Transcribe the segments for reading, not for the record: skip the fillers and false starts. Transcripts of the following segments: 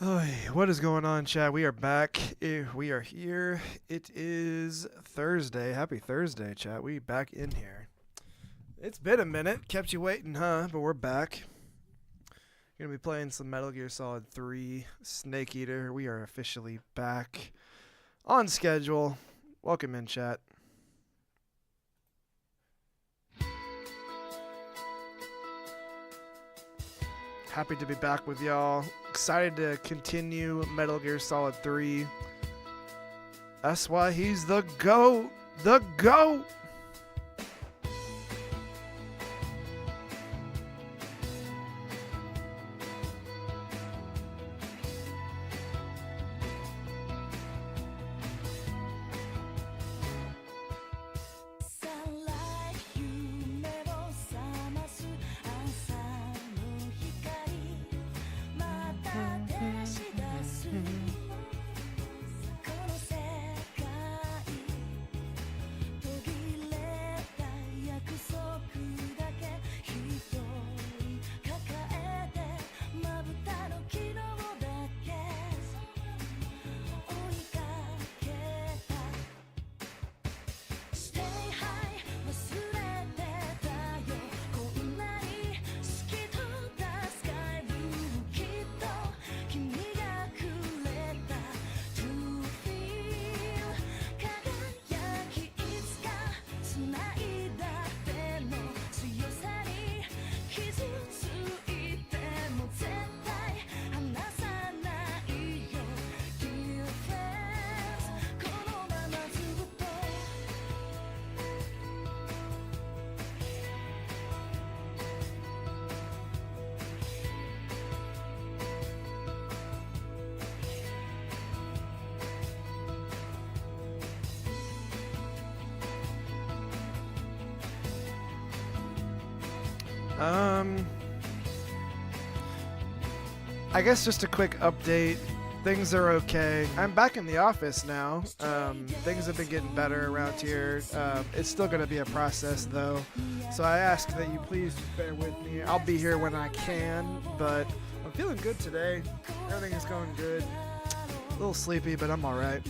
Oy, what is going on, chat? We are back. We are here. It is Thursday. Happy Thursday, chat. We back in here. It's been a minute. Kept you waiting, huh? But we're back. Gonna be playing some Metal Gear Solid 3 Snake Eater. We are officially back on schedule. Welcome in, chat. Happy to be back with y'all. Excited to continue Metal Gear Solid 3. That's why he's the GOAT. The GOAT! I guess just a quick update. Things are okay. I'm back in the office now. Things have been getting better around here. It's still going to be a process, though. So I ask that you please bear with me. I'll be here when I can, but I'm feeling good today. Everything is going good. A little sleepy, but I'm all right.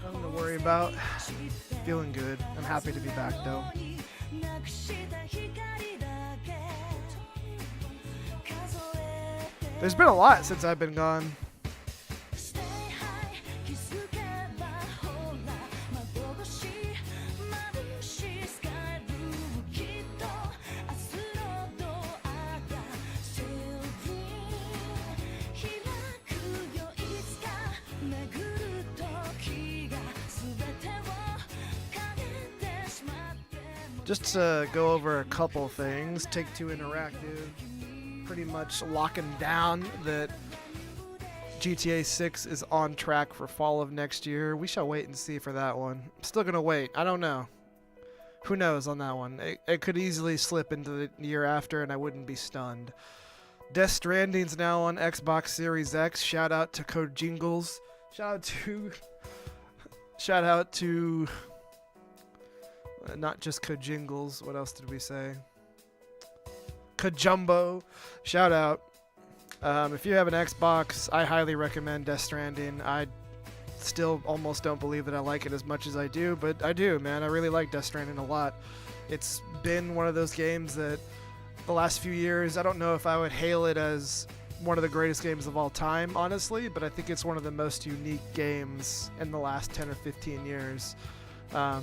Nothing to worry about. Feeling good. I'm happy to be back, though. There's been a lot since I've been gone. Just to go over a couple things, Take-Two Interactive pretty much locking down that GTA 6 is on track for fall of next year. We shall wait and see for that one. Still gonna wait. I don't know. Who knows on that one? It could easily slip into the year after, and I wouldn't be stunned. Death Stranding's now on Xbox Series X. Shout out to Code Jingles. Shout out to not just Code Jingles. What else did we say? Kajumbo, shout out. If you have an Xbox, I highly recommend Death Stranding. I still almost don't believe that I like it as much as I do, but I do, man. I really like Death Stranding a lot. It's been one of those games that the last few years, I don't know if I would hail it as one of the greatest games of all time, honestly, but I think it's one of the most unique games in the last 10 or 15 years.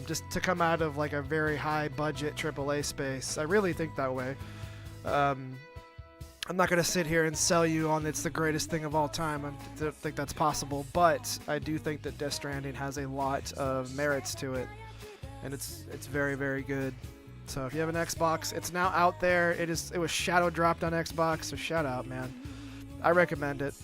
Just to come out of like a very high budget AAA space. I really think that way. I'm not going to sit here and sell you on it's the greatest thing of all time. I don't think that's possible, but I do think that Death Stranding has a lot of merits to it, and it's very, very good. So if you have an Xbox, it's now out there. It was shadow dropped on Xbox, so shout out, man. I recommend it.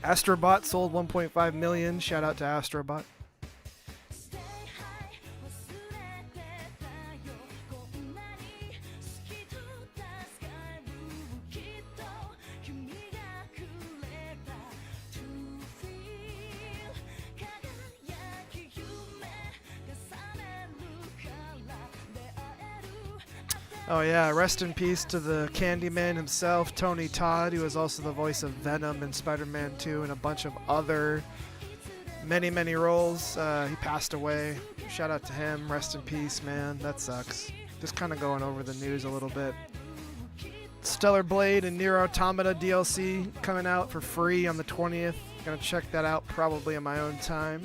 Astrobot sold 1.5 million. Shout out to Astrobot. Oh yeah, rest in peace to the Candyman himself, Tony Todd, who was also the voice of Venom in Spider-Man 2 and a bunch of other many roles. He passed away. Shout out to him. Rest in peace, man. That sucks. Just kind of going over the news a little bit. Stellar Blade and Nier Automata DLC coming out for free on the 20th. Gonna check that out probably in my own time.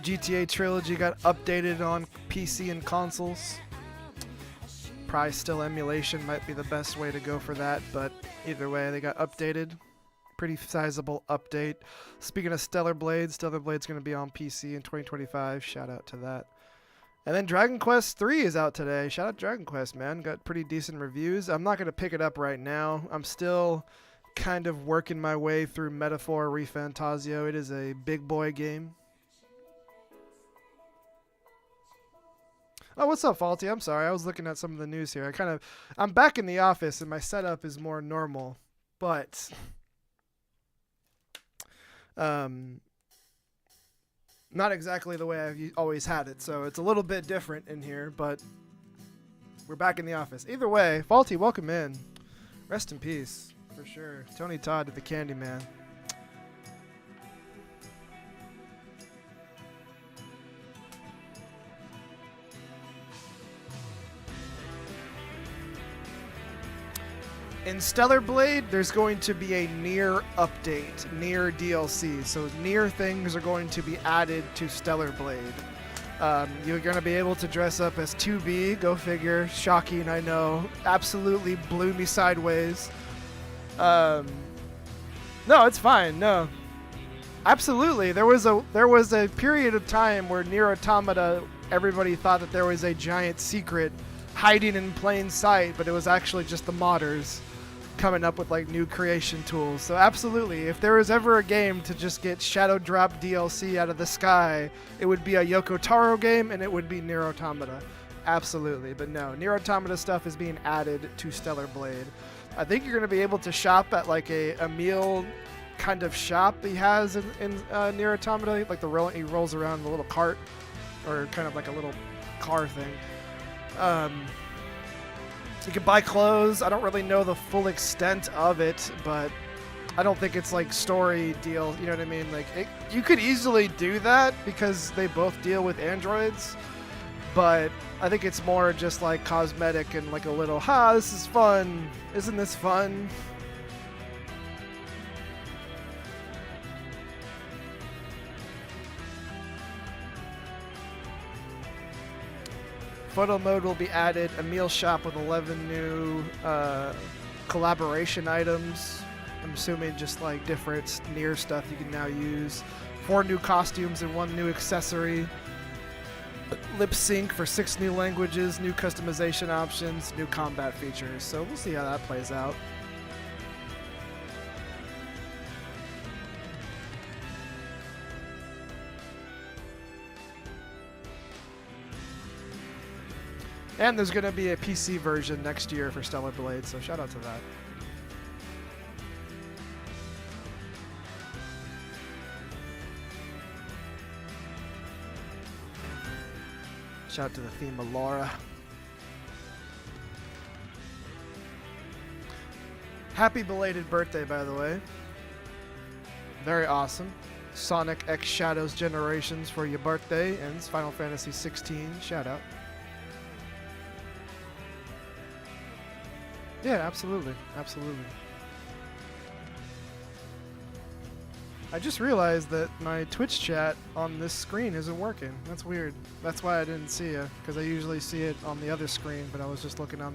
GTA Trilogy got updated on PC and consoles. Probably still emulation might be the best way to go for that, but either way, they got updated. Pretty sizable update. Speaking of Stellar Blade's going to be on PC in 2025. Shout out to that. And then Dragon Quest 3 is out today. Shout out Dragon Quest, man. Got pretty decent reviews. I'm not going to pick it up right now. I'm still kind of working my way through Metaphor ReFantazio. It is a big boy game. Oh, what's up, Faulty? I'm sorry. I was looking at some of the news here. I'm back in the office and my setup is more normal, but not exactly the way I've always had it. So it's a little bit different in here, but we're back in the office. Either way, Faulty, welcome in. Rest in peace, for sure. Tony Todd to the Candyman. In Stellar Blade, there's going to be a Nier update, Nier DLC. So Nier things are going to be added to Stellar Blade. You're going to be able to dress up as 2B, go figure. Shocking, I know. Absolutely blew me sideways. No, it's fine. No. Absolutely. There was a period of time where Nier Automata, everybody thought that there was a giant secret hiding in plain sight, but it was actually just the modders coming up with like new creation tools. So absolutely, if there was ever a game to just get shadow drop DLC out of the sky, it would be a Yoko Taro game and it would be Nier Automata. Absolutely. But no, Nier Automata stuff is being added to Stellar Blade. I think you're going to be able to shop at like a meal kind of shop that he has in Nier Automata, like he rolls around in a little cart or kind of like a little car thing. You can buy clothes. I don't really know the full extent of it, but I don't think it's like story deal. You know what I mean? Like you could easily do that because they both deal with androids, but I think it's more just like cosmetic and like a little, this is fun. Isn't this fun? Photo mode will be added, a meal shop with 11 new collaboration items. I'm assuming just like different Nier stuff you can now use. 4 new costumes and 1 new accessory. Lip sync for 6 new languages, new customization options, new combat features. So we'll see how that plays out. And there's going to be a PC version next year for Stellar Blade, so shout out to that. Shout out to the theme of Laura. Happy belated birthday, by the way. Very awesome. Sonic X Shadows Generations for your birthday, and it's Final Fantasy 16. Shout out. Yeah, absolutely. Absolutely. I just realized that my Twitch chat on this screen isn't working. That's weird. That's why I didn't see it, because I usually see it on the other screen, but I was just looking on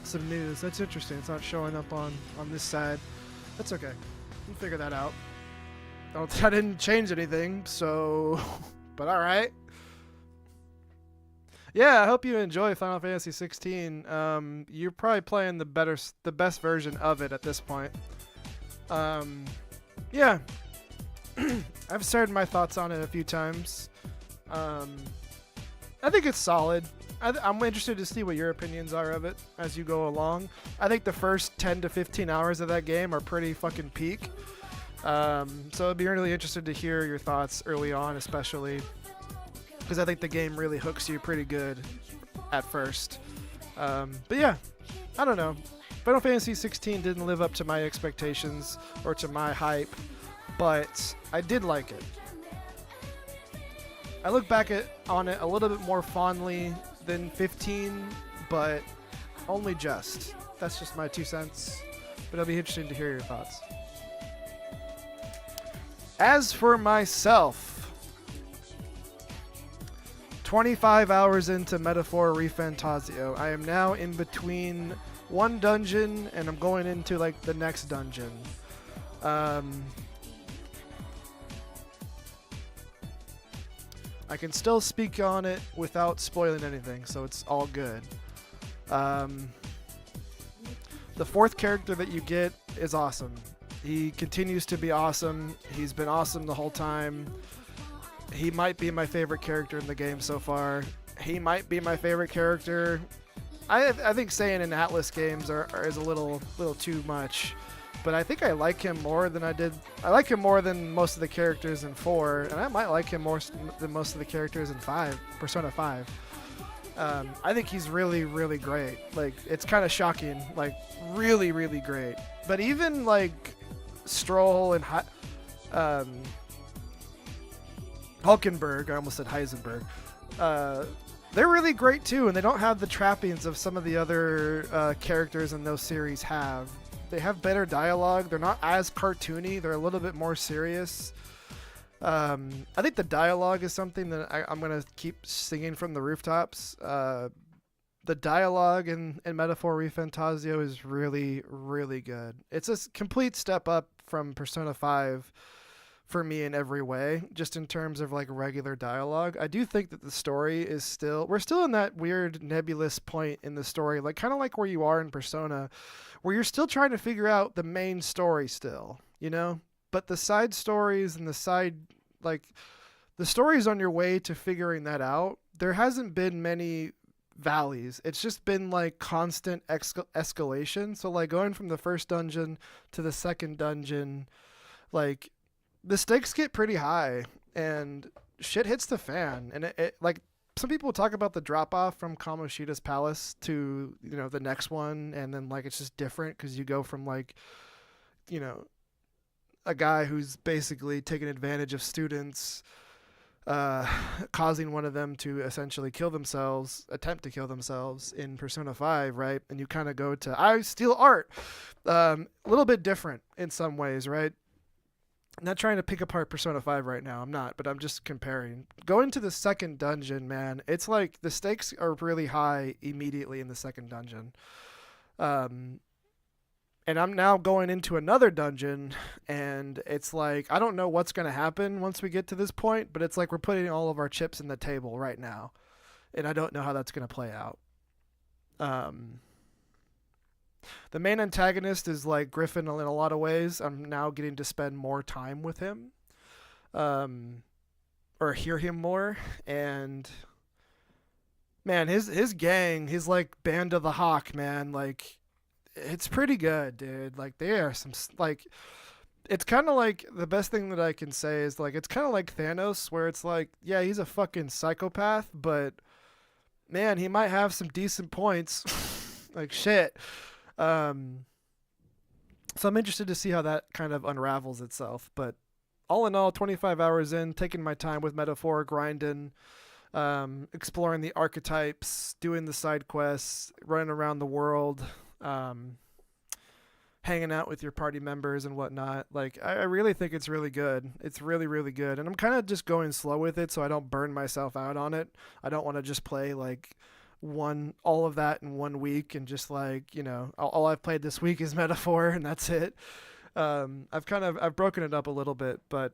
some news. That's interesting. It's not showing up on this side. That's okay. We'll figure that out. I didn't change anything, so... but alright. Yeah, I hope you enjoy Final Fantasy 16. You're probably playing the best version of it at this point. Yeah. I've shared my thoughts on it a few times. I think it's solid. I'm interested to see what your opinions are of it as you go along. I think the first 10 to 15 hours of that game are pretty fucking peak. So I'd be really interested to hear your thoughts early on, especially. because I think the game really hooks you pretty good at first. But yeah, I don't know. Final Fantasy 16 didn't live up to my expectations or to my hype, but I did like it. I look back on it a little bit more fondly than 15, but only just. That's just my 2 cents, but it'll be interesting to hear your thoughts. As for myself, 25 hours into Metaphor ReFantazio. I am now in between one dungeon and I'm going into like the next dungeon. I can still speak on it without spoiling anything, so it's all good. The fourth character that you get is awesome. He continues to be awesome. He's been awesome the whole time. He might be my favorite character in the game so far. He might be my favorite character. I think saying in Atlas games is a little too much, but I think I like him more than I did. I like him more than most of the characters in 4, and I might like him more than most of the characters in 5, Persona 5. I think he's really, really great. Like, it's kind of shocking. Like, really, really great. But even like Stroll and Hulkenberg, I almost said Heisenberg, they're really great too, and they don't have the trappings of some of the other characters in those series have. They have better dialogue. They're not as cartoony. They're a little bit more serious. I think the dialogue is something that I'm going to keep singing from the rooftops. The dialogue in Metaphor ReFantazio is really, really good. It's a complete step up from Persona 5 for me in every way, just in terms of like regular dialogue. I do think that the story is we're still in that weird nebulous point in the story, like kind of like where you are in Persona, where you're still trying to figure out the main story still, you know? But the side stories and the stories on your way to figuring that out, there hasn't been many valleys. It's just been like constant escalation. So like going from the first dungeon to the second dungeon, like the stakes get pretty high and shit hits the fan. And it like some people talk about the drop off from Kamoshida's palace to, you know, the next one. And then like, it's just different because you go from like, you know, a guy who's basically taking advantage of students, causing one of them to essentially attempt to kill themselves in Persona 5, right? And you kind of go to, I steal art. A little bit different in some ways, right? I'm not trying to pick apart Persona 5 right now. I'm not, but I'm just comparing. Going to the second dungeon, man, it's like the stakes are really high immediately in the second dungeon. And I'm now going into another dungeon, and it's like, I don't know what's going to happen once we get to this point, but it's like we're putting all of our chips in the table right now, and I don't know how that's going to play out. The main antagonist is like Griffin in a lot of ways. I'm now getting to spend more time with him, or hear him more, and man, his gang, his like Band of the Hawk, man, like, it's pretty good, dude. Like, there are some, like, it's kind of like, the best thing that I can say is, like, it's kind of like Thanos, where it's like, yeah, he's a fucking psychopath, but, man, he might have some decent points. Like, shit. So I'm interested to see how that kind of unravels itself. But all in all, 25 hours in, taking my time with Metaphor, grinding, exploring the archetypes, doing the side quests, running around the world, hanging out with your party members and whatnot. Like, I really think it's really good. It's really, really good. And I'm kind of just going slow with it so I don't burn myself out on it. I don't want to just play like all of that in 1 week and just like, you know, all I've played this week is Metaphor and that's it. I've broken it up a little bit, but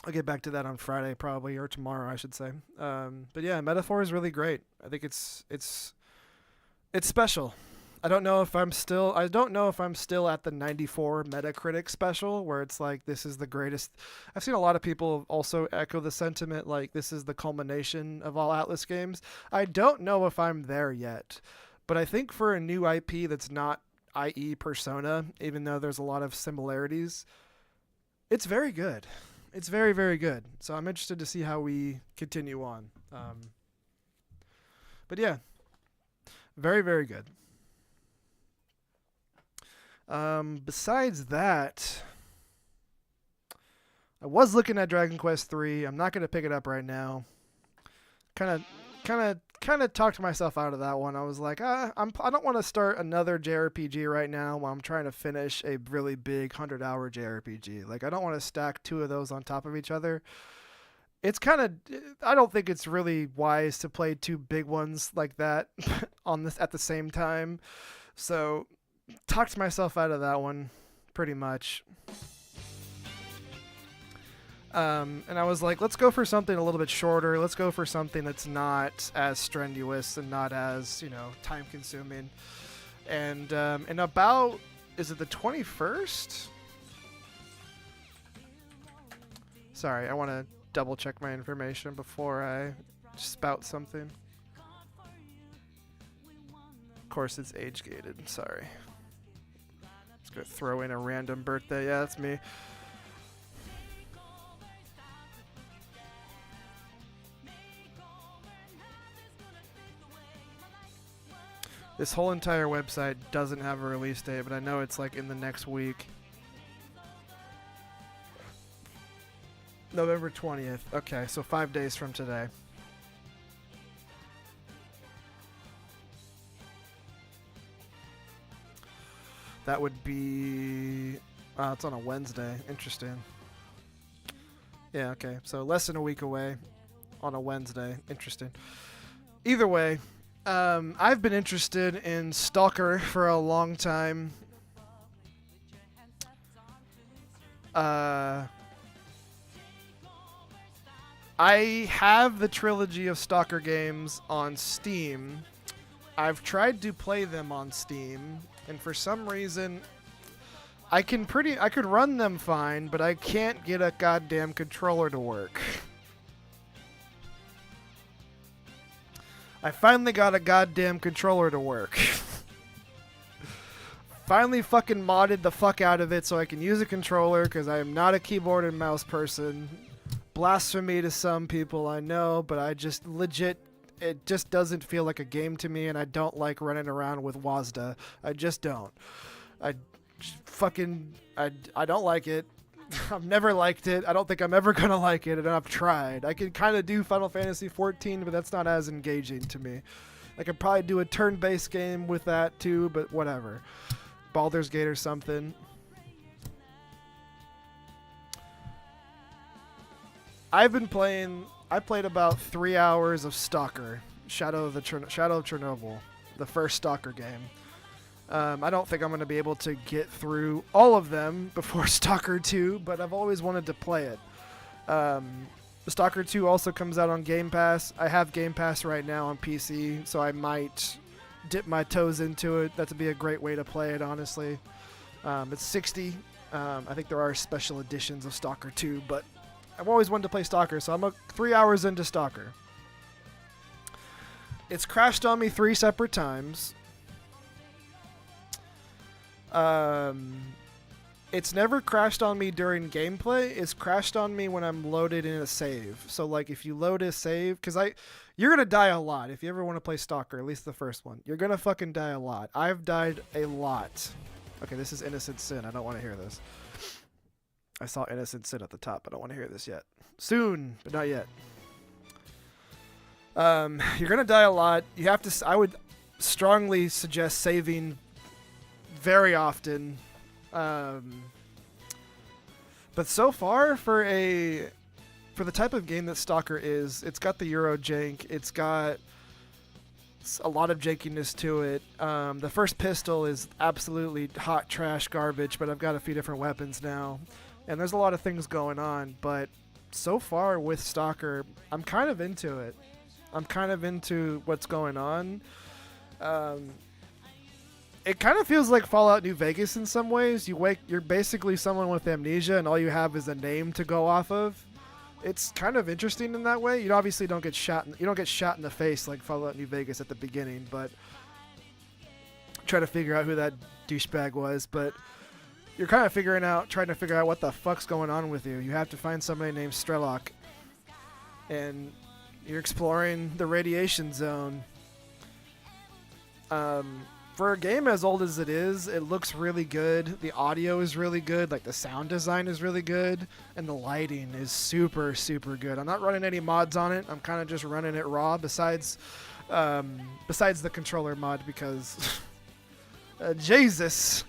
I'll get back to that on Friday probably, or tomorrow I should say. But yeah, Metaphor is really great. I think it's special. I don't know if I'm still at the 94 Metacritic special where it's like, this is the greatest. I've seen a lot of people also echo the sentiment like this is the culmination of all Atlas games. I don't know if I'm there yet, but I think for a new IP that's not i.e. Persona, even though there's a lot of similarities, it's very good. It's very, very good. So I'm interested to see how we continue on. But yeah, very, very good. Besides that, I was looking at Dragon Quest 3. I'm not gonna pick it up right now. Kind of talked myself out of that one. I was like, I don't want to start another JRPG right now while I'm trying to finish a really big 100-hour JRPG. Like, I don't want to stack two of those on top of each other. It's kind of, I don't think it's really wise to play two big ones like that on this at the same time. So, talked myself out of that one pretty much. And I was like, let's go for something a little bit shorter. Let's go for something that's not as strenuous and not as, time consuming. And about, is it the 21st? Sorry, I want to double check my information before I spout something. Of course, it's age gated. Sorry. Just going to throw in a random birthday. Yeah, that's me. This whole entire website doesn't have a release date, but I know it's like in the next week. November 20th. Okay, so 5 days from today. That would be... it's on a Wednesday. Interesting. Yeah, okay. So less than a week away on a Wednesday. Interesting. Either way... I've been interested in Stalker for a long time. I have the trilogy of Stalker games on Steam. I've tried to play them on Steam, and for some reason, I could run them fine, but I can't get a goddamn controller to work. I finally got a goddamn controller to work. Finally fucking modded the fuck out of it so I can use a controller because I am not a keyboard and mouse person. Blasphemy to some people, I know, but I just legit, it just doesn't feel like a game to me, and I don't like running around with WASD. I just don't. I don't like it. I've never liked it. I don't think I'm ever going to like it, and I've tried. I can kind of do Final Fantasy XIV, but that's not as engaging to me. I could probably do a turn-based game with that, too, but whatever. Baldur's Gate or something. I played about 3 hours of Stalker, Shadow of Chernobyl, the first Stalker game. I don't think I'm going to be able to get through all of them before Stalker 2, but I've always wanted to play it. Stalker 2 also comes out on Game Pass. I have Game Pass right now on PC, so I might dip my toes into it. That would be a great way to play it, honestly. It's $60. I think there are special editions of Stalker 2, but I've always wanted to play Stalker, so I'm 3 hours into Stalker. It's crashed on me 3 separate times. It's never crashed on me during gameplay. It's crashed on me when I'm loaded in a save. So, like, if you load a save... Because you're going to die a lot if you ever want to play Stalker, at least the first one. You're going to fucking die a lot. I've died a lot. Okay, this is Innocent Sin. I don't want to hear this. I saw Innocent Sin at the top. I don't want to hear this yet. Soon, but not yet. You're going to die a lot. You have to... I would strongly suggest saving... very often, but so far for the type of game that Stalker is, it's got the Euro jank, it's got a lot of jankiness to it. The first pistol is absolutely hot trash garbage, but I've got a few different weapons now, and there's a lot of things going on. But so far with Stalker, I'm kind of into it. I'm kind of into what's going on. It kind of feels like Fallout New Vegas in some ways. You're basically someone with amnesia, and all you have is a name to go off of. It's kind of interesting in that way. You obviously don't get shot. You don't get shot in the face like Fallout New Vegas at the beginning, but try to figure out who that douchebag was. But you're kind of trying to figure out what the fuck's going on with you. You have to find somebody named Strelok, and you're exploring the radiation zone. For a game as old as it is, it looks really good. The audio is really good. Like, the sound design is really good. And the lighting is super, super good. I'm not running any mods on it. I'm kind of just running it raw besides the controller mod because... Jesus.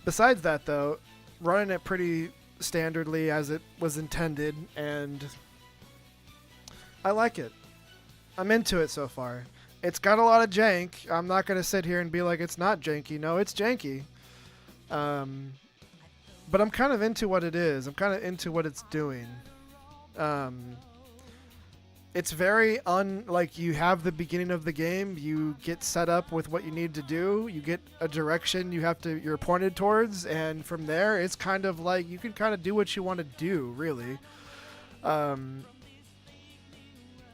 Besides that, though, running it pretty standardly as it was intended, and... I like it. I'm into it so far. It's got a lot of jank. I'm not going to sit here and be like it's not janky. No, it's janky. But I'm kind of into what it is. I'm kind of into what it's doing. It's very like you have the beginning of the game. You get set up with what you need to do. You get a direction you're pointed towards, and from there it's kind of like you can kind of do what you want to do, really.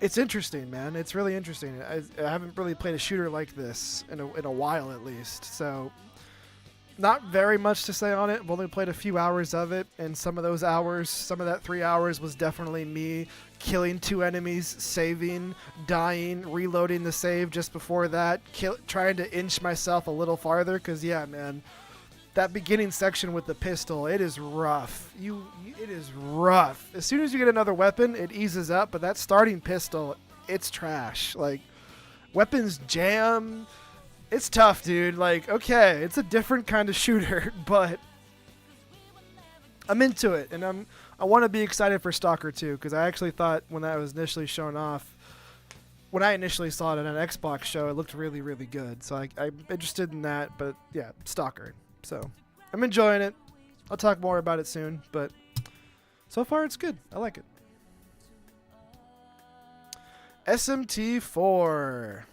It's interesting, man. It's really interesting. I haven't really played a shooter like this in a while, at least. So, not very much to say on it. I've only played a few hours of it, and some of those hours, some of that 3 hours was definitely me killing 2 enemies, saving, dying, reloading the save just before that, trying to inch myself a little farther. Because, yeah, man, that beginning section with the pistol, it is rough. It is rough. As soon as you get another weapon, it eases up, but that starting pistol, it's trash. Like, weapons jam. It's tough, dude. Like, okay, it's a different kind of shooter, but I'm into it, and I want to be excited for Stalker 2, because I actually thought when that was initially shown off, when I initially saw it at an Xbox show, it looked really, really good. So I'm interested in that, but yeah, Stalker. So, I'm enjoying it. I'll talk more about it soon, but so far it's good. I like it. SMT4.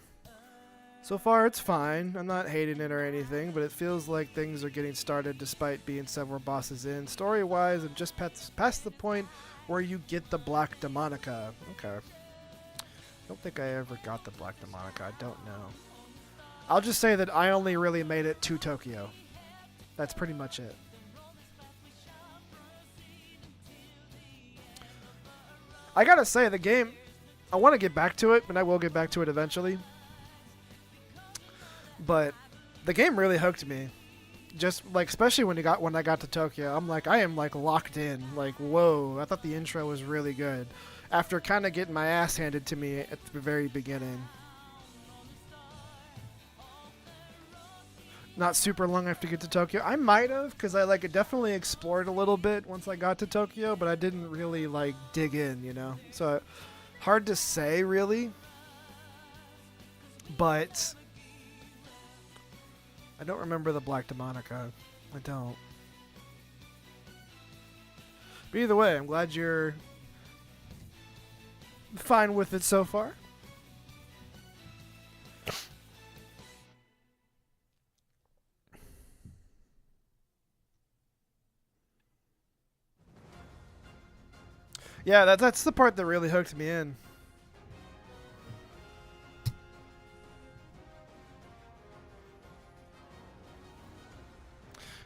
So far it's fine. I'm not hating it or anything, but it feels like things are getting started despite being several bosses in. Story-wise, I'm just past the point where you get the Black Demonica. Okay. I don't think I ever got the Black Demonica. I don't know. I'll just say that I only really made it to Tokyo. That's pretty much it. I gotta say, the game, I want to get back to it, and I will get back to it eventually. But the game really hooked me. Just like, especially when I got to Tokyo, I'm like, I am like locked in. Like, whoa! I thought the intro was really good. After kind of getting my ass handed to me at the very beginning. Not super long after to get to Tokyo. I might have, because I like definitely explored a little bit once I got to Tokyo, but I didn't really like dig in, you know. So hard to say really. But I don't remember the Black Demonica. I don't. But either way, I'm glad you're fine with it so far. Yeah, that's the part that really hooked me in.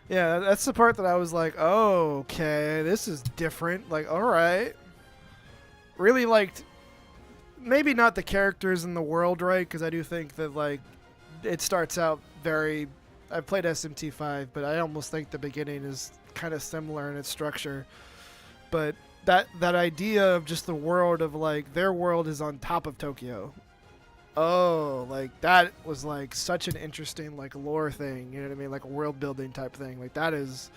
Yeah, that's the part that I was like, oh, okay, this is different. Like, alright. Really liked, maybe not the characters in the world, right? Because I do think that, like, it starts out very... I've played SMT5, but I almost think the beginning is kind of similar in its structure. But that idea of just the world of, like, their world is on top of Tokyo. Oh, like, that was, like, such an interesting, like, lore thing, you know what I mean? Like, a world-building type thing. Like, that is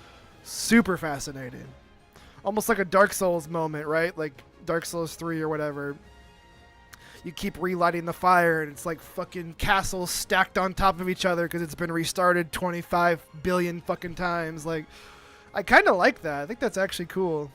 super fascinating. Almost like a Dark Souls moment, right? Like, Dark Souls 3 or whatever. You keep relighting the fire, and it's like fucking castles stacked on top of each other because it's been restarted 25 billion fucking times. Like, I kind of like that. I think that's actually cool.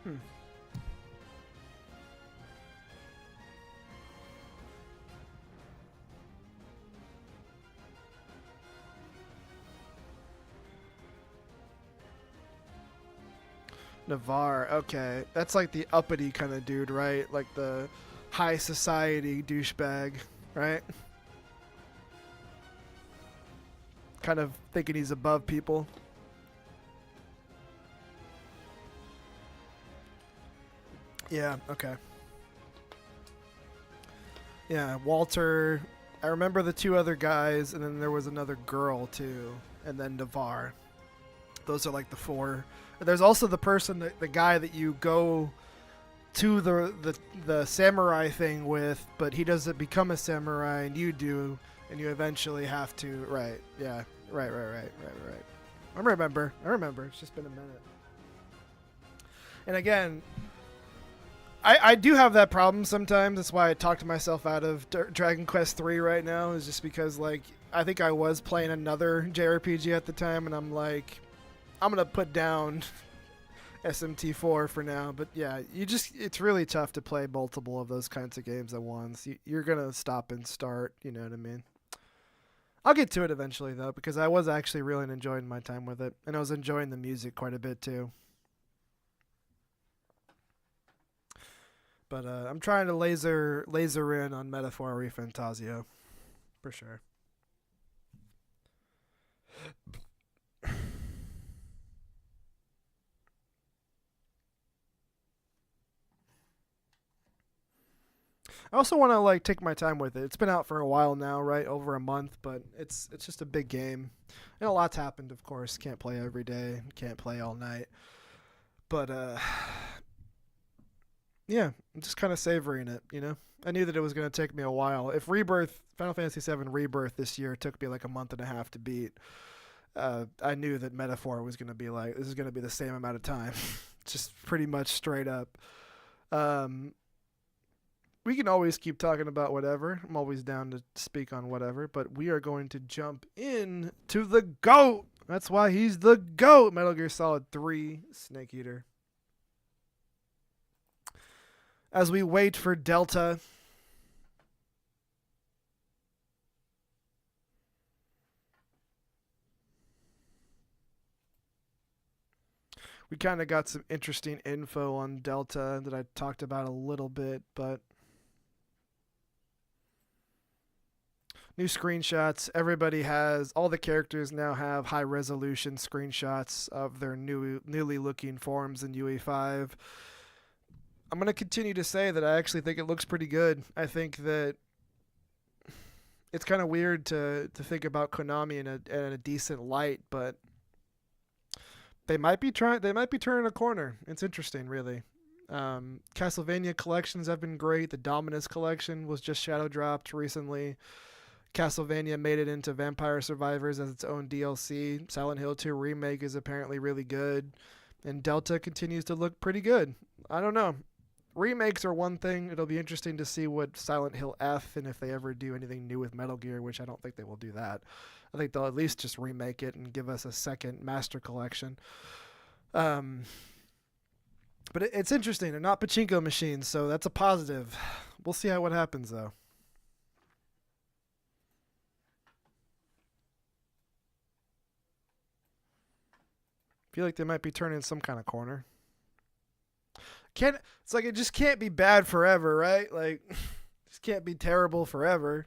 Hmm. Navarre, okay. That's like the uppity kind of dude, right? Like the high society douchebag, right? Kind of thinking he's above people. Yeah, okay. Yeah, Walter. I remember the two other guys, and then there was another girl, too. And then Navarre. Those are like the four. There's also the person, the guy that you go to the samurai thing with, but he doesn't become a samurai, and you do, and you eventually have to. Right? Yeah. Right. I remember. It's just been a minute. And again, I do have that problem sometimes. That's why I talked myself out of Dragon Quest 3 right now. Is just because like I think I was playing another JRPG at the time, and I'm like, I'm gonna put down SMT4 for now. But yeah, it's really tough to play multiple of those kinds of games at once. You're gonna stop and start. You know what I mean? I'll get to it eventually though, because I was actually really enjoying my time with it, and I was enjoying the music quite a bit too. But I'm trying to laser in on Metaphor ReFantazio for sure. I also want to like take my time with it. It's been out for a while now, right? Over a month, but it's just a big game. And a lot's happened, of course. Can't play every day, can't play all night. But yeah, I'm just kind of savoring it, you know? I knew that it was going to take me a while. If Final Fantasy VII Rebirth this year took me like a month and a half to beat, I knew that Metaphor was going to be like, this is going to be the same amount of time. Just pretty much straight up. Um, we can always keep talking about whatever. I'm always down to speak on whatever, but we are going to jump in to the GOAT. That's why he's the GOAT. Metal Gear Solid 3 Snake Eater. As we wait for Delta. We kind of got some interesting info on Delta that I talked about a little bit, but new screenshots. Everybody has, all the characters now have high resolution screenshots of their newly looking forms in UE5. I'm going to continue to say that I actually think it looks pretty good. I think that it's kind of weird to think about Konami in a decent light, but they might be turning a corner. It's interesting, really. Castlevania collections have been great. The Dominus collection was just shadow dropped recently. Castlevania made it into Vampire Survivors as its own DLC. Silent Hill 2 Remake is apparently really good. And Delta continues to look pretty good. I don't know. Remakes are one thing. It'll be interesting to see what Silent Hill F and if they ever do anything new with Metal Gear, which I don't think they will do that. I think they'll at least just remake it and give us a second Master Collection. But it's interesting. They're not pachinko machines, so that's a positive. We'll see what happens, though. I feel like they might be turning some kind of corner. It's like it just can't be bad forever, right? Like, just can't be terrible forever.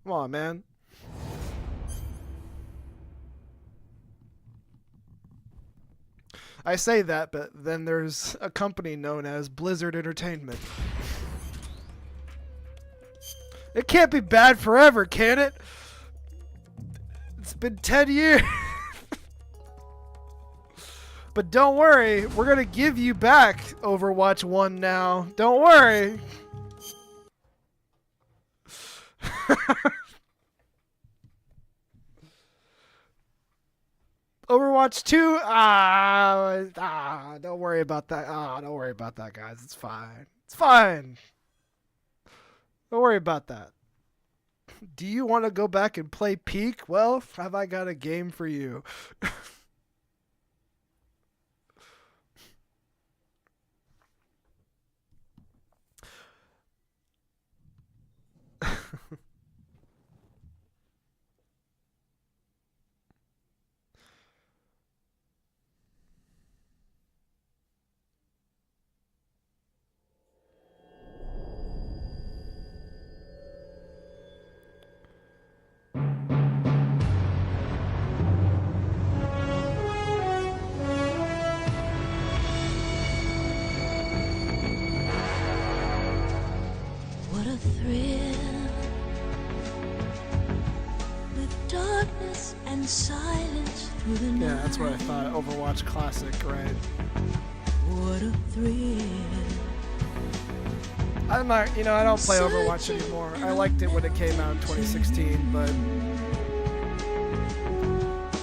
Come on, man. I say that, but then there's a company known as Blizzard Entertainment. It can't be bad forever, can it? It's been 10 years. But don't worry, we're going to give you back Overwatch 1 now. Don't worry. Overwatch 2? Don't worry about that. Don't worry about that, guys. It's fine. It's fine. Don't worry about that. Do you want to go back and play Peak? Well, have I got a game for you? silence through the Yeah, that's what I thought. Overwatch Classic, right? What a thrill. I'm not, I don't play Overwatch anymore. I liked it when it came out in 2016, but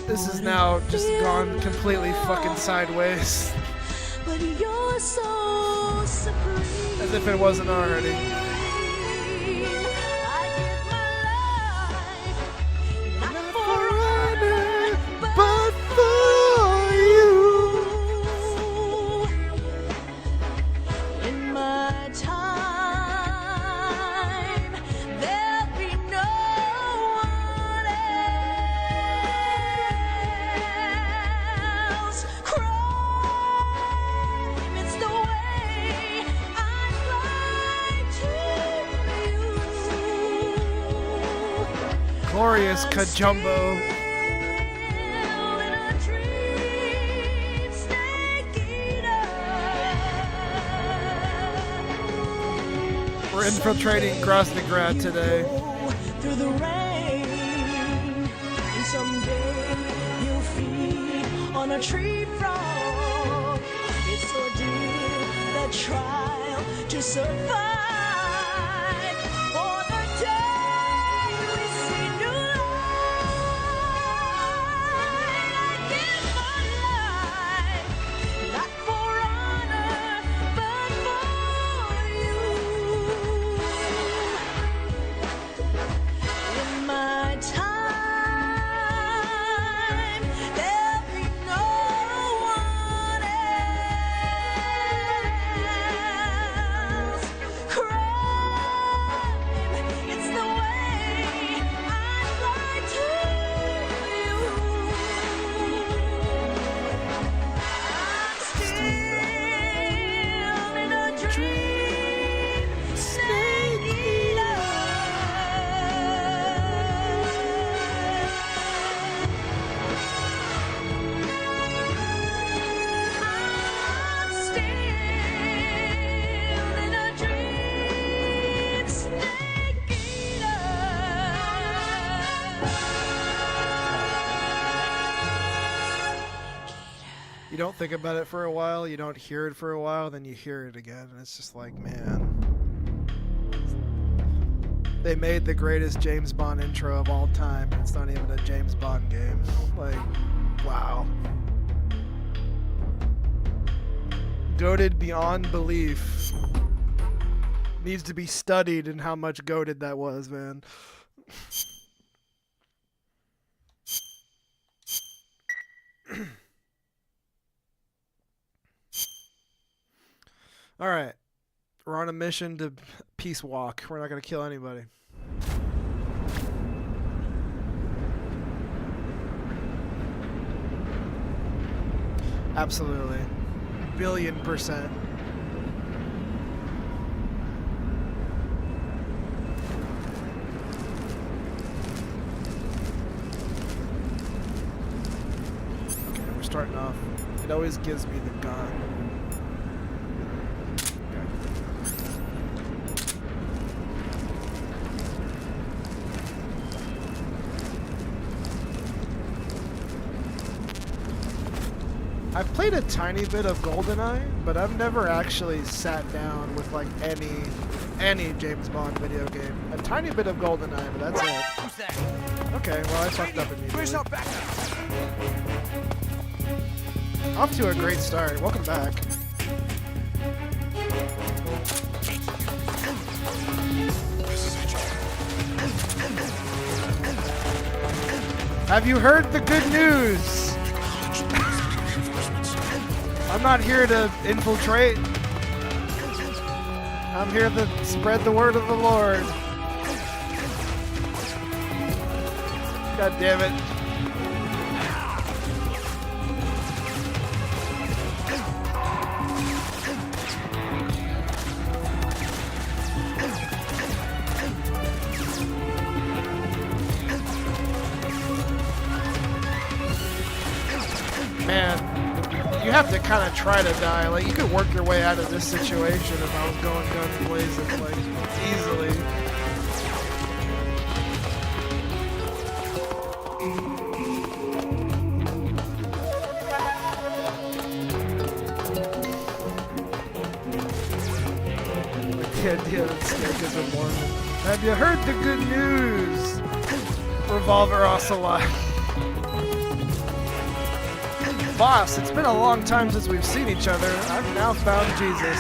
this is now just gone completely fucking sideways. But you're so supreme. As if it wasn't already. Glorious Kajumbo. We're infiltrating Grosnigrad today. Through the rain, and someday you'll feed on a tree frog. It's ordeal, the trial to survive. For the day we see new light, I give my life, not for honor, but for you. In my time, there'll be no one else. Crime, it's the way I'd lie to you. I'm still in a dream, snake eater. I'm still in a dream, snake eater. You don't think about it for a while, you don't hear it for a while, then you hear it again, and it's just like, man. They made the greatest James Bond intro of all time, and it's not even a James Bond game. Like, wow. Goated beyond belief. Needs to be studied in how much goated that was, man. All right. We're on a mission to peace walk. We're not going to kill anybody. Absolutely. Billion%. Okay, we're starting off. It always gives me the gun. I've played a tiny bit of GoldenEye, but I've never actually sat down with like any James Bond video game. A tiny bit of GoldenEye, but that's it. Who's that? Okay, well I fucked up immediately. Where's our backup? Off to a great start. Welcome back. Have you heard the good news? I'm not here to infiltrate. I'm here to spread the word of the Lord. God damn it. Man, you have to kind of try to die. Like, you could work your way out of this situation if I was going guns blazing, like, easily. the idea that Snake is a Mormon. Have you heard the good news? Revolver Ocelot. Boss, it's been a long time since we've seen each other. I've now found Jesus.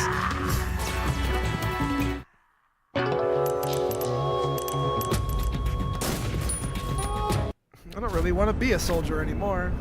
I don't really want to be a soldier anymore.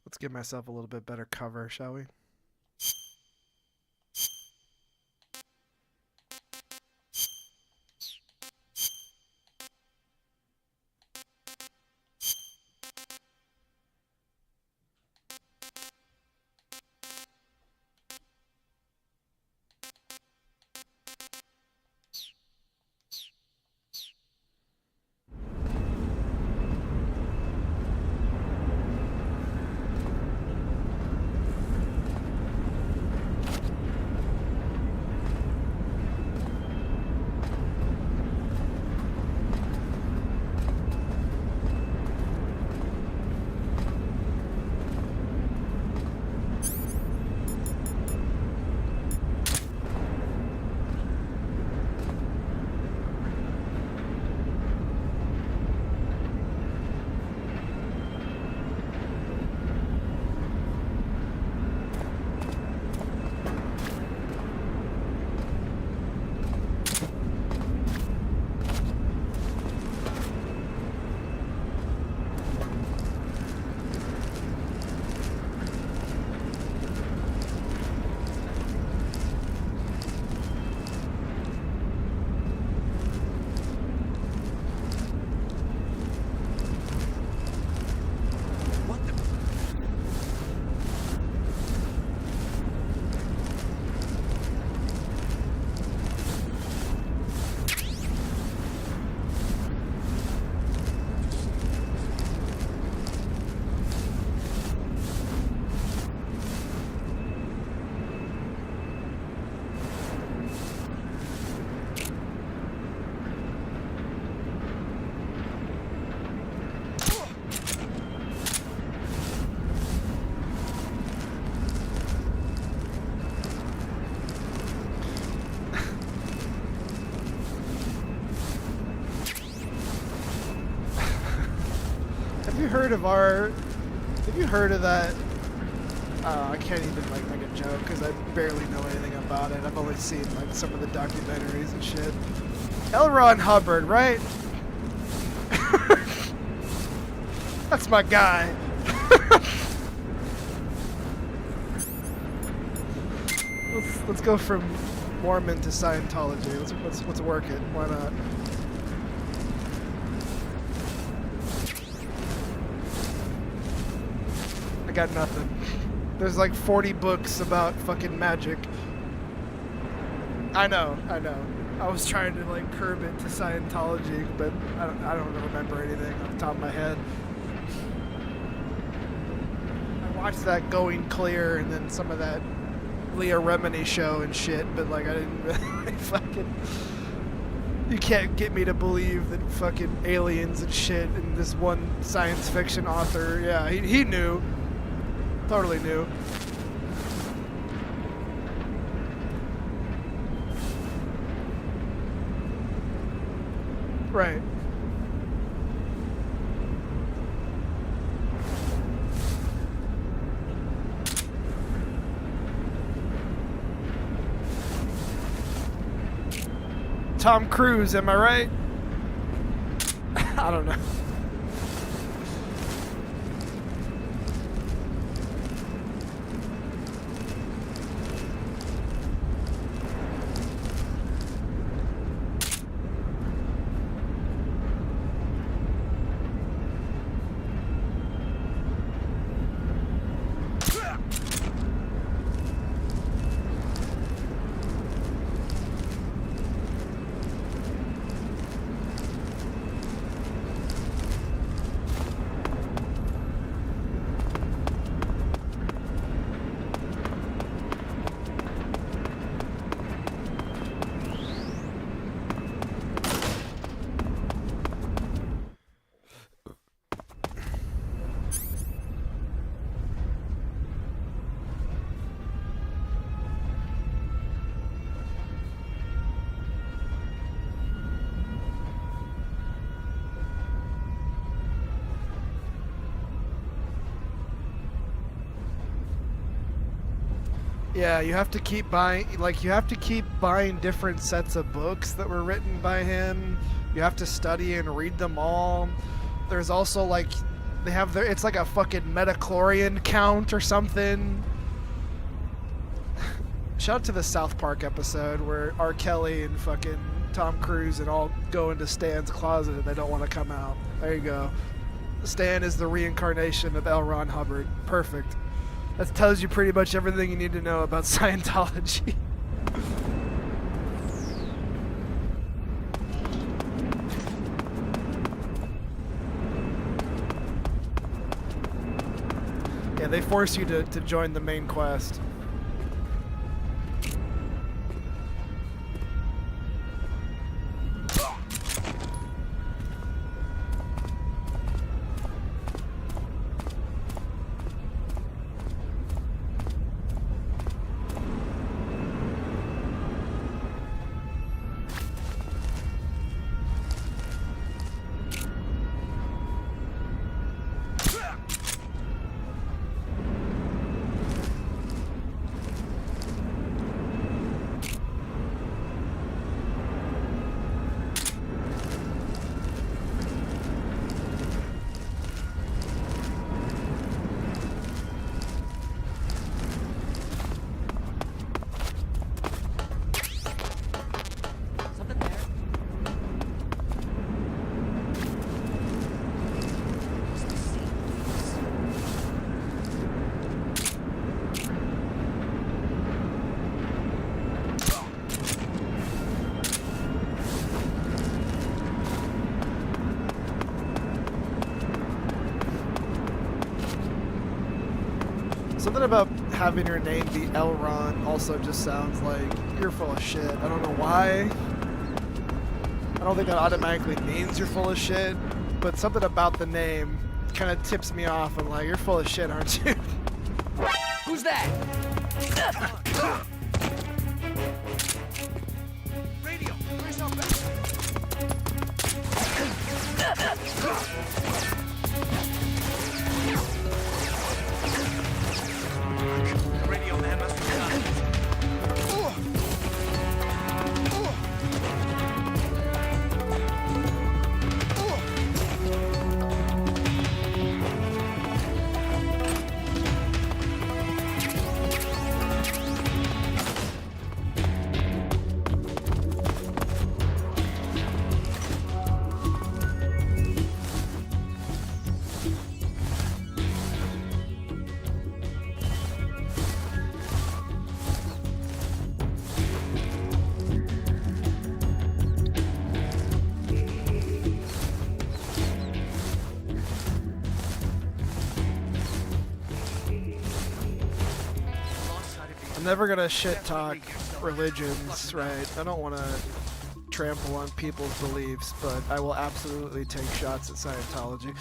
Let's give myself a little bit better cover, shall we? Have you heard of that? I can't even like make a joke because I barely know anything about it. I've only seen like some of the documentaries and shit. L. Ron Hubbard, right? That's my guy. Let's go from Mormon to Scientology. Let's work it. Why not? I got nothing. There's like 40 books about fucking magic. I know. I was trying to like curb it to Scientology, but I don't remember anything off the top of my head. I watched that Going Clear and then some of that Leah Remini show and shit, but like I didn't really fucking... You can't get me to believe that fucking aliens and shit and this one science fiction author, yeah, he knew. Totally knew. Right. Tom Cruise, am I right? I don't know. Yeah, you have to keep buying, like, you have to keep buying different sets of books that were written by him. You have to study and read them all. There's also, like, they have their, it's like a fucking metachlorian count or something. Shout out to the South Park episode where R. Kelly and fucking Tom Cruise and all go into Stan's closet and they don't want to come out. There you go. Stan is the reincarnation of L. Ron Hubbard. Perfect. That tells you pretty much everything you need to know about Scientology. Yeah, they force you to join the main quest. Something there. What's the scene, please? Something about having your name be Elron also just sounds like you're full of shit. I don't know why. I don't think that automatically means you're full of shit, but something about the name kind of tips me off. I'm like, you're full of shit, aren't you? Who's that? Radio, where's our back? The radio man must be gone. I'm never gonna shit talk religions, right? I don't want to trample on people's beliefs, but I will absolutely take shots at Scientology.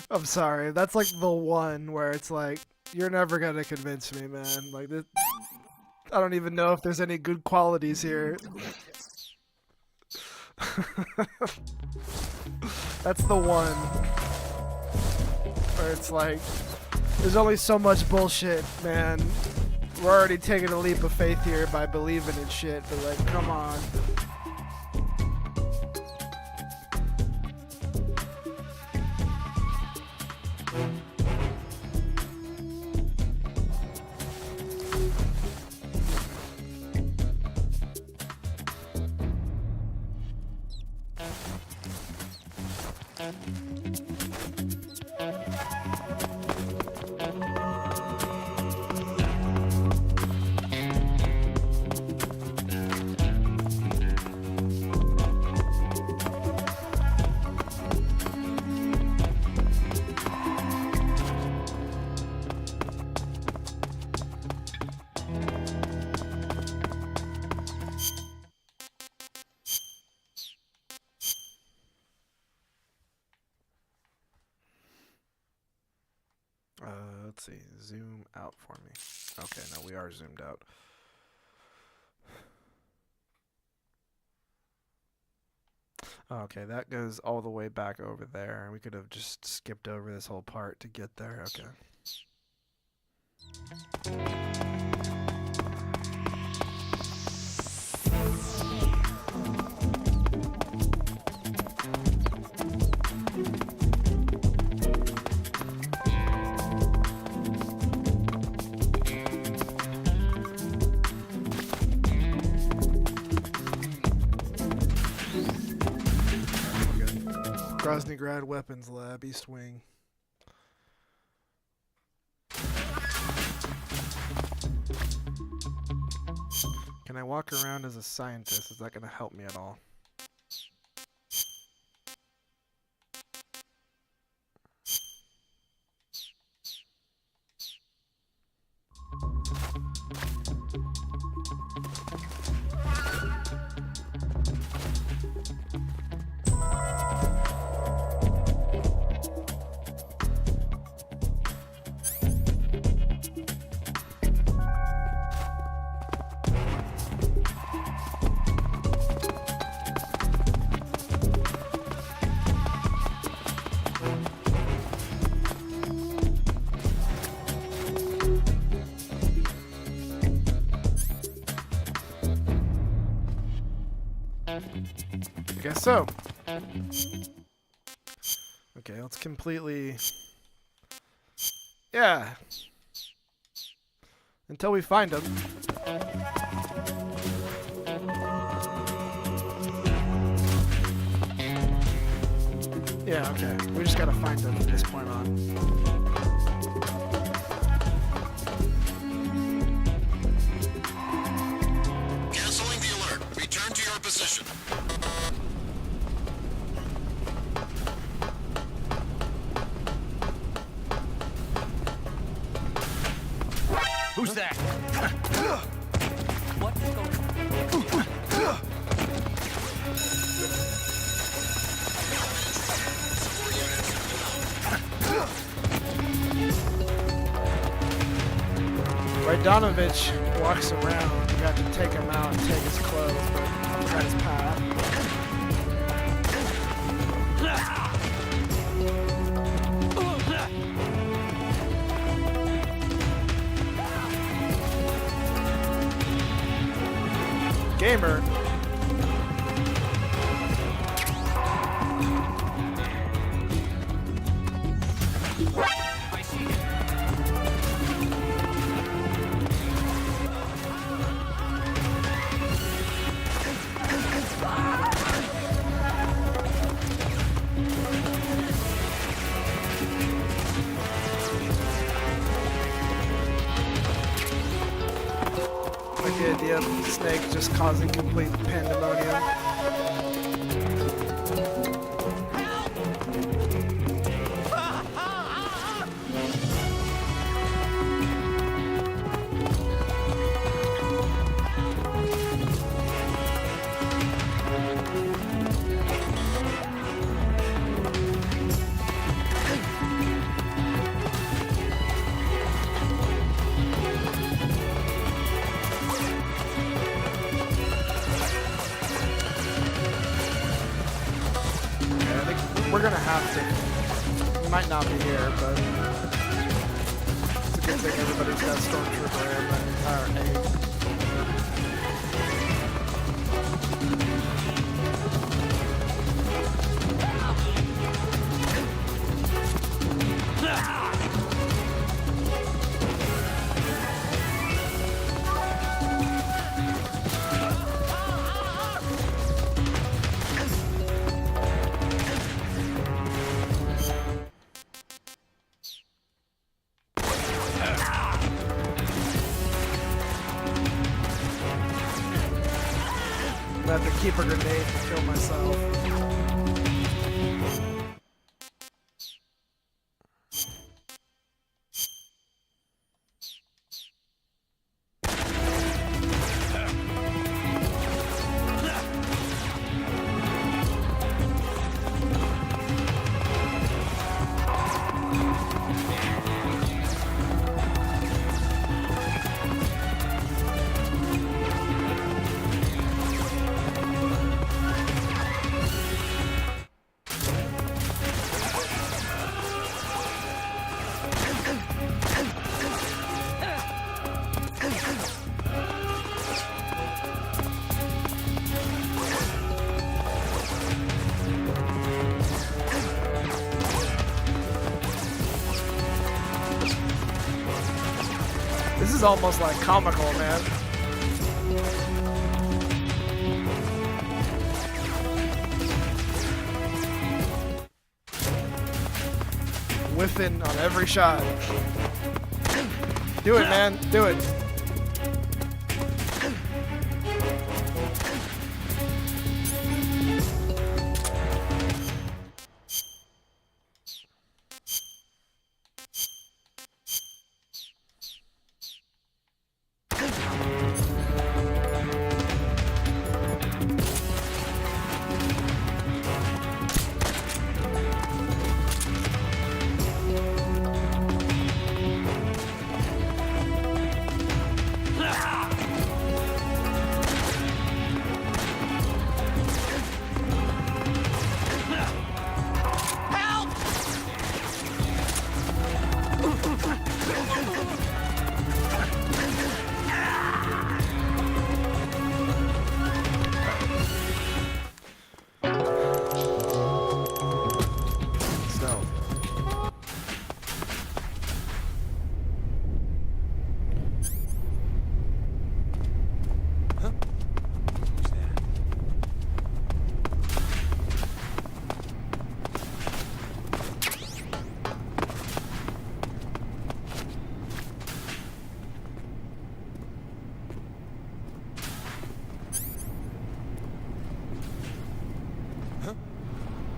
I'm sorry, that's like the one where it's like, you're never gonna convince me, man. Like, this, I don't even know if there's any good qualities here. That's the one where it's like, there's only so much bullshit, man. We're already taking a leap of faith here by believing in shit, but like, come on. Let's see. Zoom out for me. Okay, no, we are zoomed out. Okay, that goes all the way back over there. We could have just skipped over this whole part to get there. Okay. Groznygrad Weapons Lab, East Wing. Can I walk around as a scientist? Is that going to help me at all? I guess so. Okay, let's completely... Yeah. Until we find them. Yeah, okay. We just gotta find them from this point on. Canceling the alert. Return to your position. Who's that? What's going on? Rajdanovich walks around. We got to take him out and take his clothes, but we got his path. Gamer. I see it. Like the idea of the snake just causing complete pandemonium. We're gonna have to. We might not be here, but it's a good thing everybody's got Stormtrooper and the entire A. I have to keep a grenade to kill myself. almost like comical, man. Whiffing on every shot. Do it, man. Do it.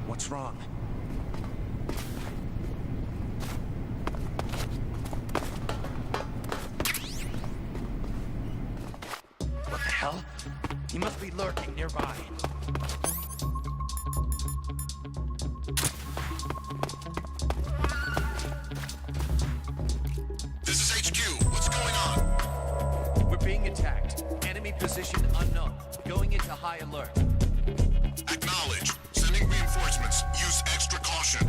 What's wrong? What the hell? He must be lurking nearby. This is HQ. What's going on? We're being attacked. Enemy position unknown. Going into high alert. Acknowledged. Sending reinforcements. Use extra caution.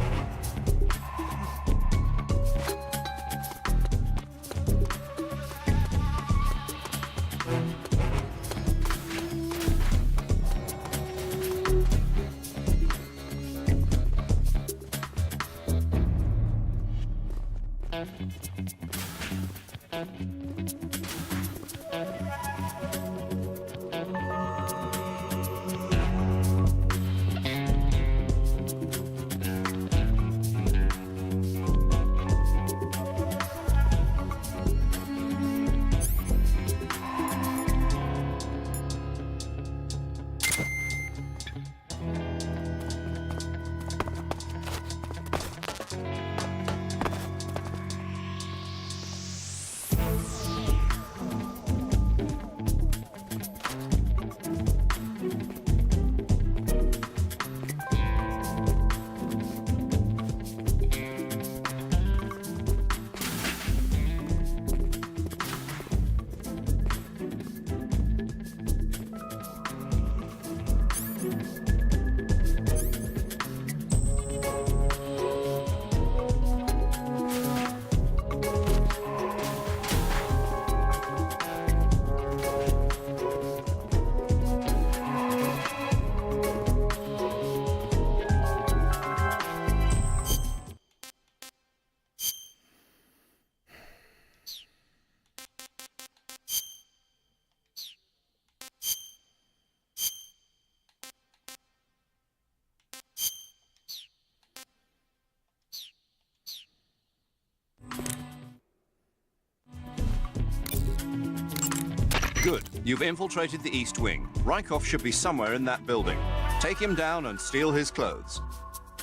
Good. You've infiltrated the East Wing. Rykov should be somewhere in that building. Take him down and steal his clothes.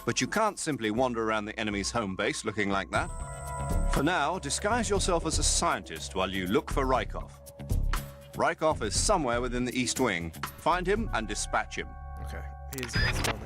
But you can't simply wander around the enemy's home base looking like that. For now, disguise yourself as a scientist while you look for Rykov. Rykov is somewhere within the East Wing. Find him and dispatch him. Okay, he's in this building.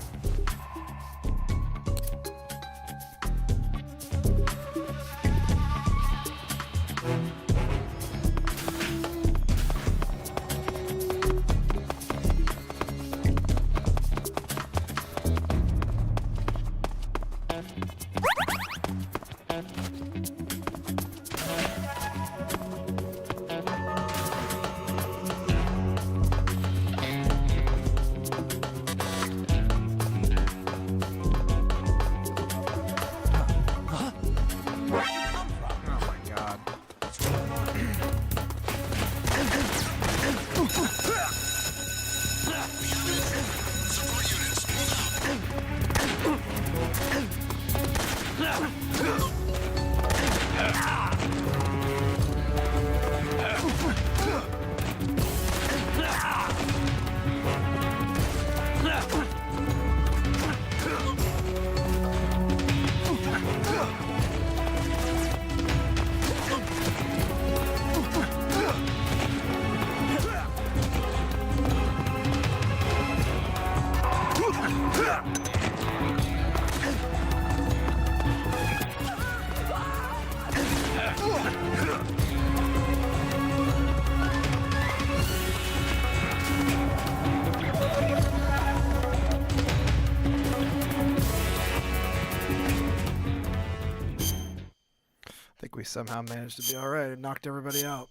I think we somehow managed to be alright and knocked everybody out.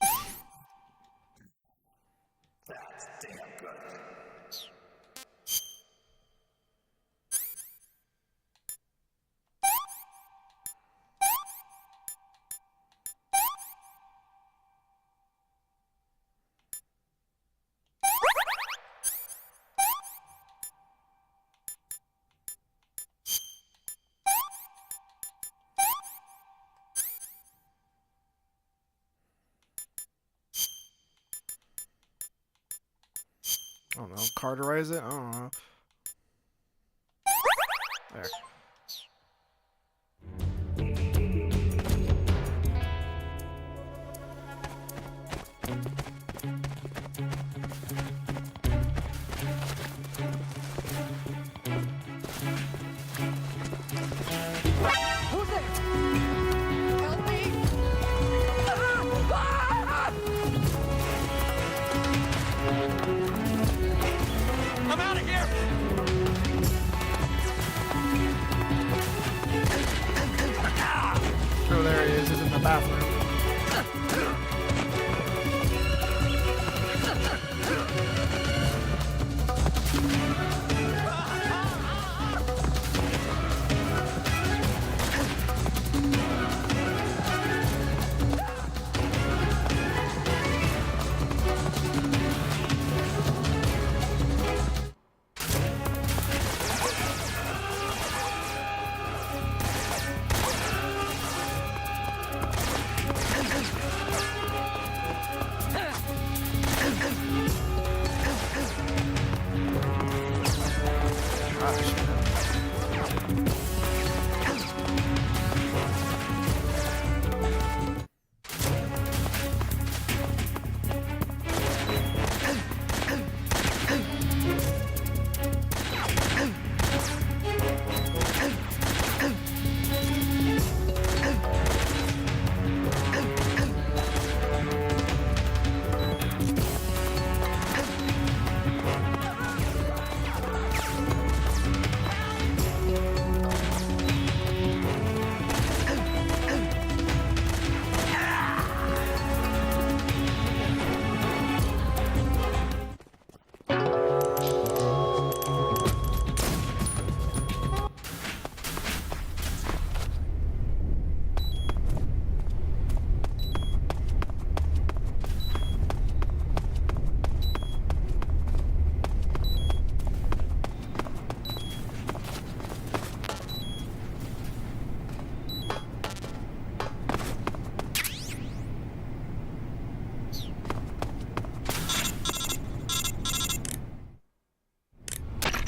I don't know, carterize it? I don't know. There. Who's there? Help me! I'm out of here! Oh, there he is. He's in the bathroom.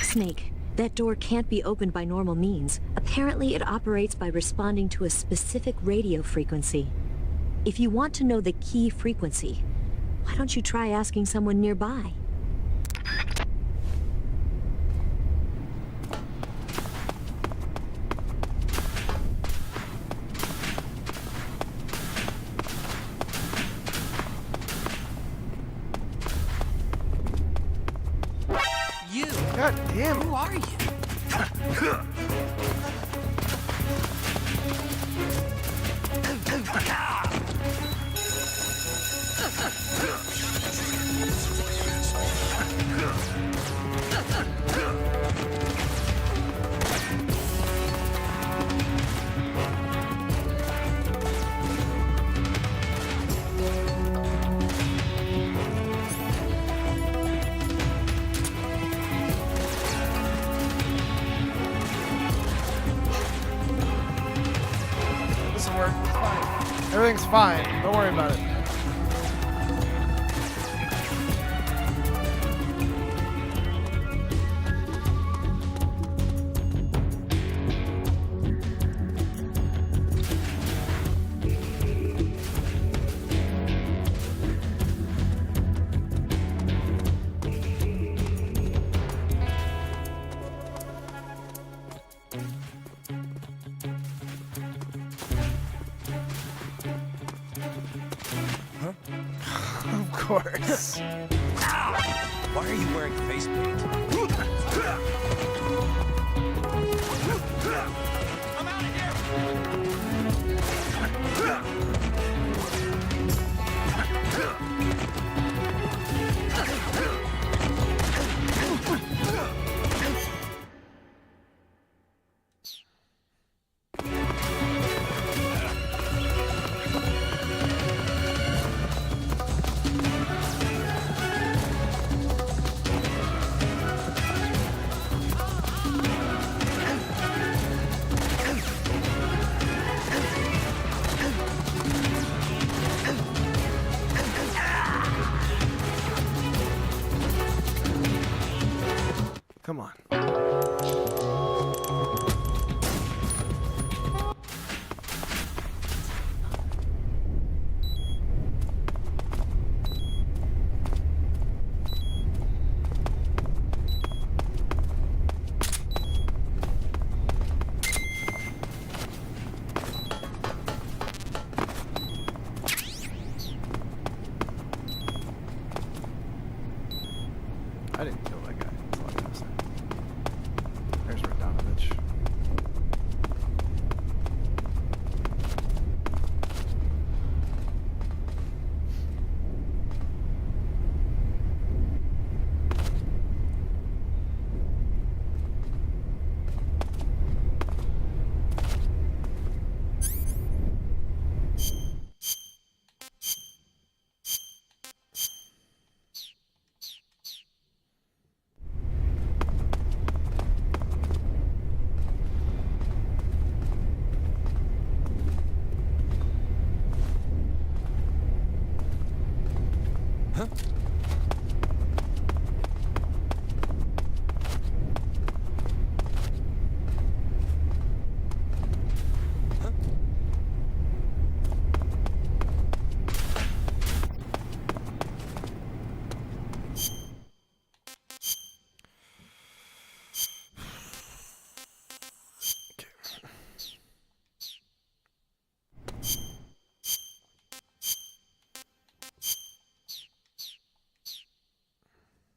Snake, that door can't be opened by normal means. Apparently, it operates by responding to a specific radio frequency. If you want to know the key frequency, why don't you try asking someone nearby? You! God damn it. Who are you? It's fine. Everything's fine. Don't worry about it. Of course. Why are you wearing face paint? I'm out of here! Come on. I didn't kill that guy. That's all I gotta say. There's Radonovich.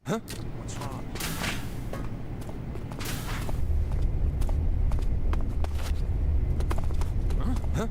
What's wrong? Huh?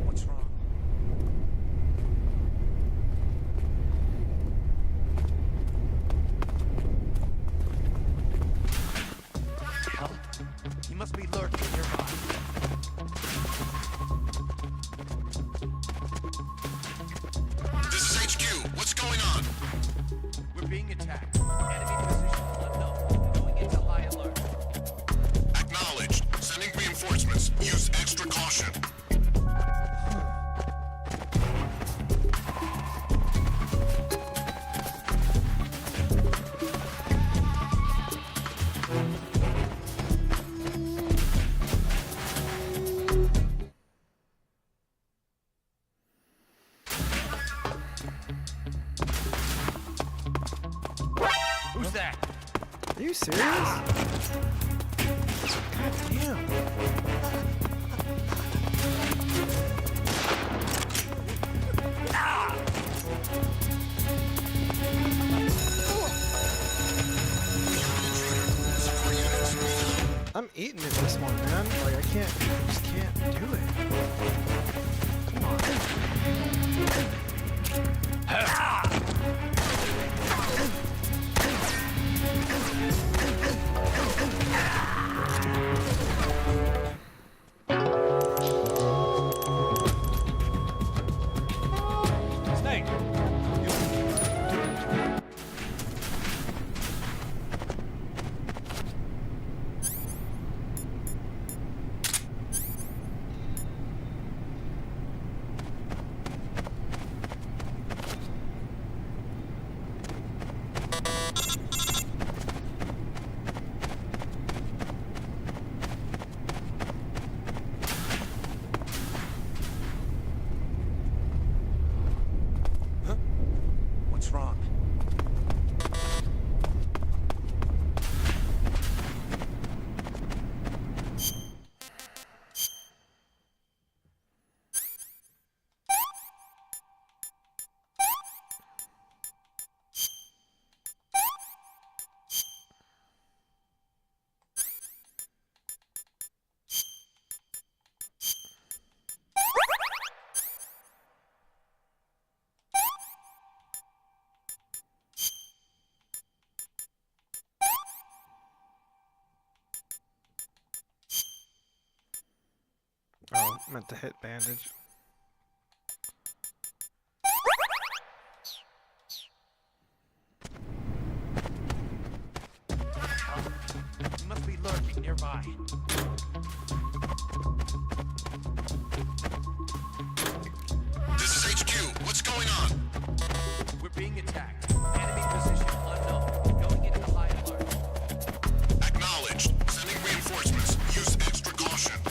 What's wrong? Hell, he must be lurking nearby. This is HQ. What's going on? We're being attacked. Enemy position unknown. Going into high alert. Acknowledged. Sending reinforcements. Use extra caution. Who's that? Are you serious? God damn. I'm eating at this one, man. Like, I just can't do it. Come on. Snake. What's wrong? Oh, meant to hit bandage. He must be lurking nearby. This is HQ. What's going on? We're being attacked. Enemy position unknown. Going into high alert. Acknowledged. Sending reinforcements. Use extra caution.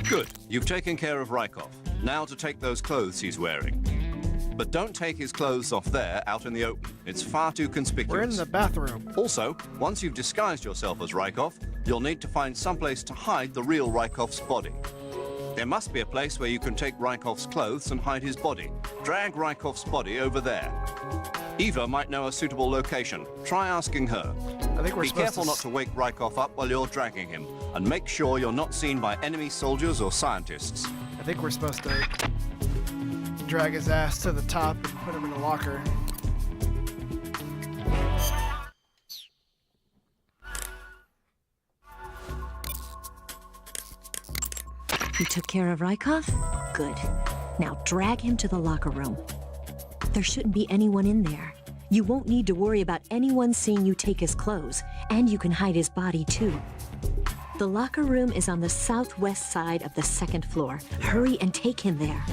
Good. You've taken care of Rykov. Now to take those clothes he's wearing. But don't take his clothes off there out in the open. It's far too conspicuous. We're in the bathroom. Also, once you've disguised yourself as Rykov, you'll need to find someplace to hide the real Rykov's body. There must be a place where you can take Rykov's clothes and hide his body. Drag Rykov's body over there. Eva might know a suitable location. Try asking her. I think we're Be supposed careful to not to wake Rykov up while you're dragging him, and make sure you're not seen by enemy soldiers or scientists. I think we're supposed to drag his ass to the top and put him in the locker. You took care of Rykov? Good. Now drag him to the locker room. There shouldn't be anyone in there. You won't need to worry about anyone seeing you take his clothes, and you can hide his body too. The locker room is on the southwest side of the second floor. Hurry and take him there.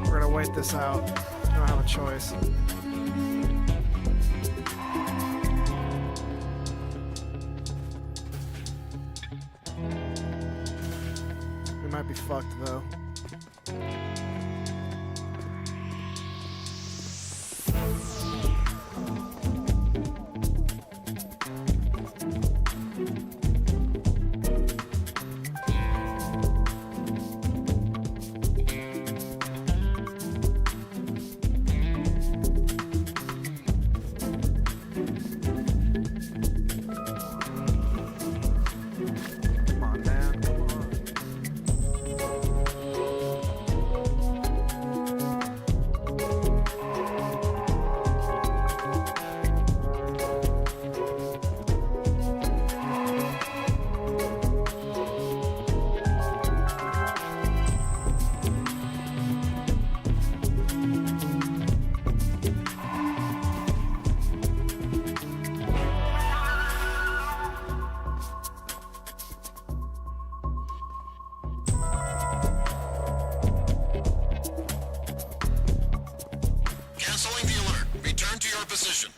We're gonna wait this out. don't have a choice. We might be fucked though. Come on, man. Come on. Canceling the alert. Return to your position.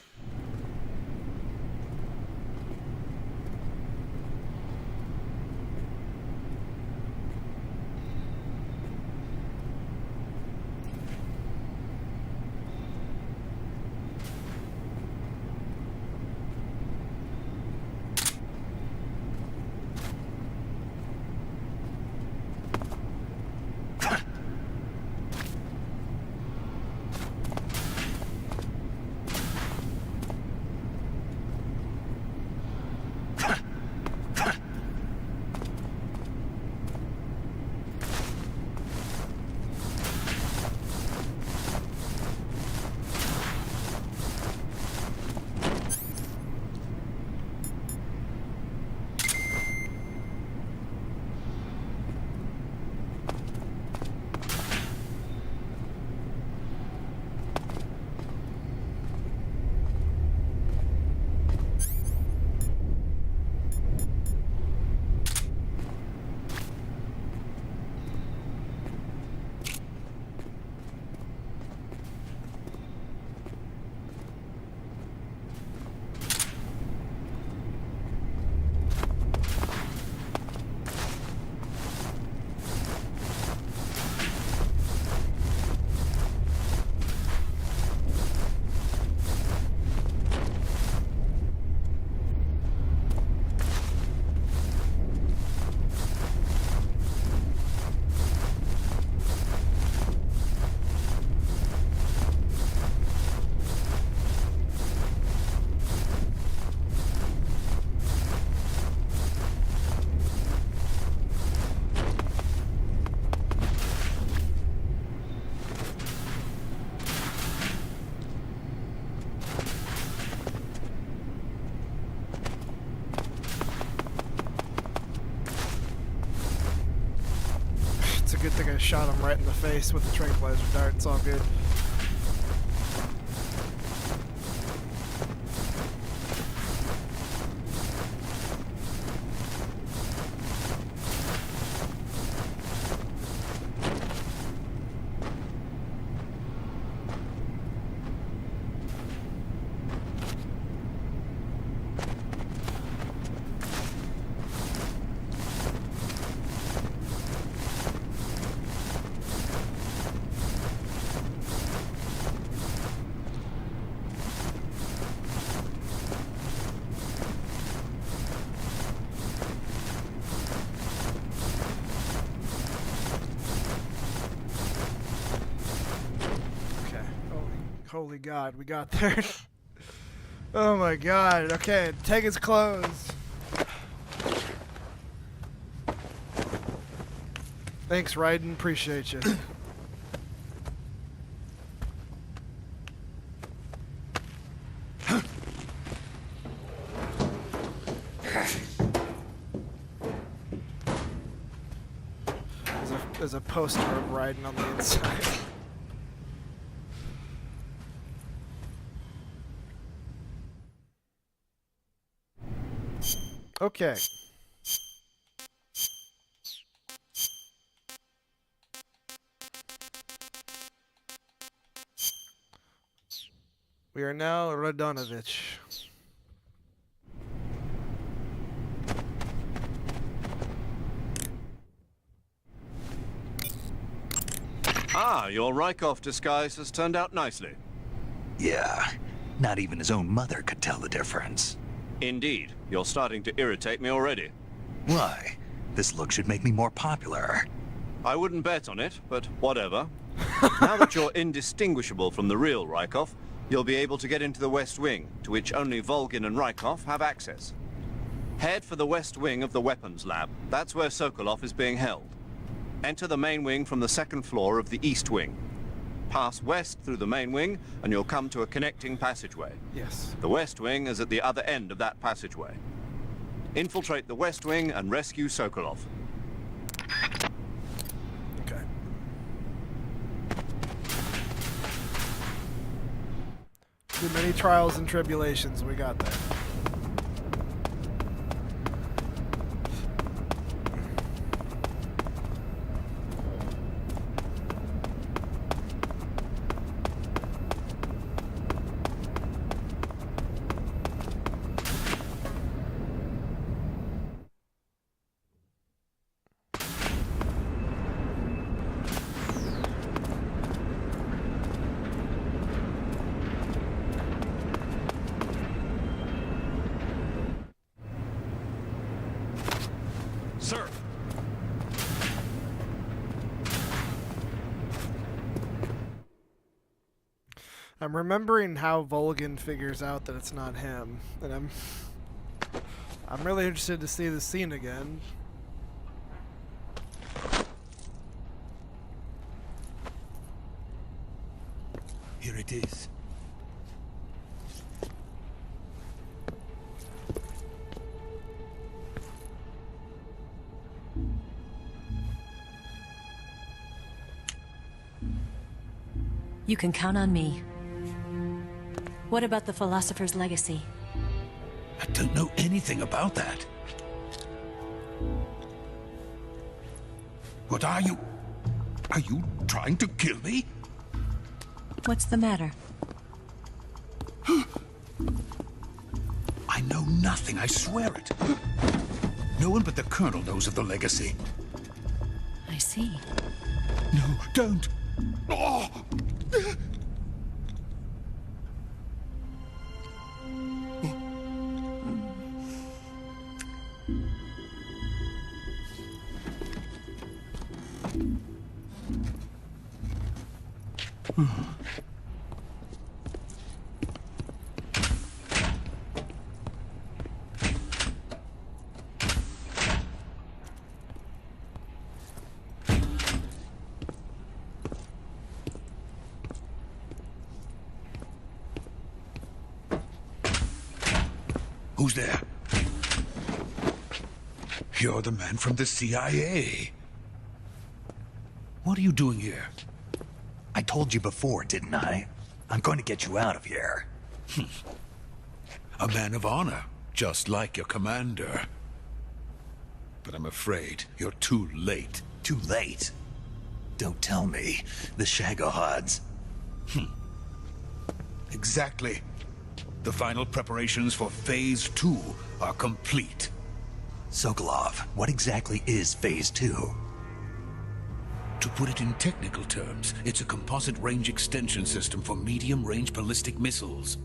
It's a good thing I shot him right in the face with the tranquilizer dart. It's all good. Holy God, we got there. Oh my God. Okay, take his clothes. Thanks, Raiden. Appreciate you. There's a poster of Raiden on the inside. Okay. We are now Radonovich. Ah, your Rykov disguise has turned out nicely. Yeah, not even his own mother could tell the difference. Indeed, you're starting to irritate me already. Why? This look should make me more popular. I wouldn't bet on it, but whatever. Now that you're indistinguishable from the real Rykov, you'll be able to get into the West Wing, to which only Volgin and Rykov have access. Head for the West Wing of the Weapons Lab. That's where Sokolov is being held. Enter the main wing from the second floor of the East Wing. Pass west through the main wing, and you'll come to a connecting passageway. Yes. The West Wing is at the other end of that passageway. Infiltrate the West Wing and rescue Sokolov. Okay. Too many trials and tribulations. We got that. Sir! I'm remembering how Volgin figures out that it's not him, and I'm really interested to see the scene again. Here it is. You can count on me. What about the Philosopher's Legacy? I don't know anything about that. What are you? Are you trying to kill me? What's the matter? I know nothing, I swear it. No one but the Colonel knows of the legacy. I see. No, don't! Oh! Who's there? You're the man from the CIA. What are you doing here? I told you before, didn't I? I'm going to get you out of here. A man of honor, just like your commander. But I'm afraid you're too late. Too late. Don't tell me. The Shagohods. Exactly. The final preparations for Phase 2 are complete. Sokolov, what exactly is Phase 2? To put it in technical terms, it's a composite range extension system for medium-range ballistic missiles.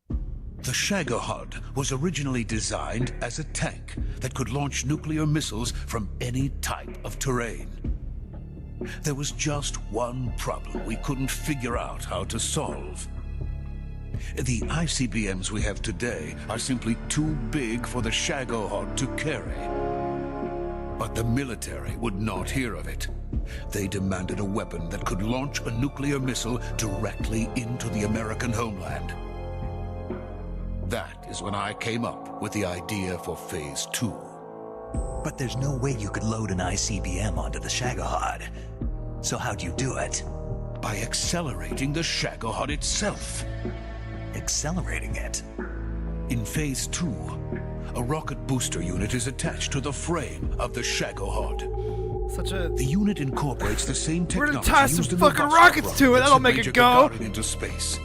The Shagohod was originally designed as a tank that could launch nuclear missiles from any type of terrain. There was just one problem we couldn't figure out how to solve. The ICBMs we have today are simply too big for the Shagohod to carry. But the military would not hear of it. They demanded a weapon that could launch a nuclear missile directly into the American homeland. That is when I came up with the idea for Phase 2. But there's no way you could load an ICBM onto the Shagohod. So how'd you do it? By accelerating the Shagohod itself. Accelerating it? In Phase 2, a rocket booster unit is attached to the frame of the Shagohod. Such a... The unit incorporates the same We're technology gonna tie some used in the fucking Vostok rockets rocket to it, that that'll sent make Major it go. Gagarin into space.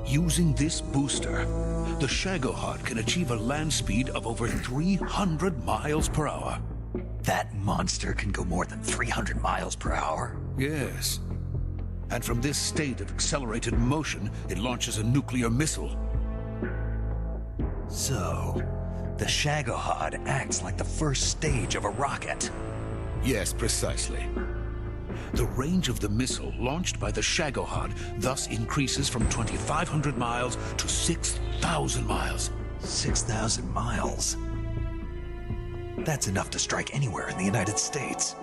Using this booster, the Shagohod can achieve a land speed of over 300 miles per hour. That monster can go more than 300 miles per hour. Yes. And from this state of accelerated motion, it launches a nuclear missile. So, the Shagohod acts like the first stage of a rocket. Yes, precisely. The range of the missile launched by the Shagohod thus increases from 2,500 miles to 6,000 miles. 6,000 miles. That's enough to strike anywhere in the United States.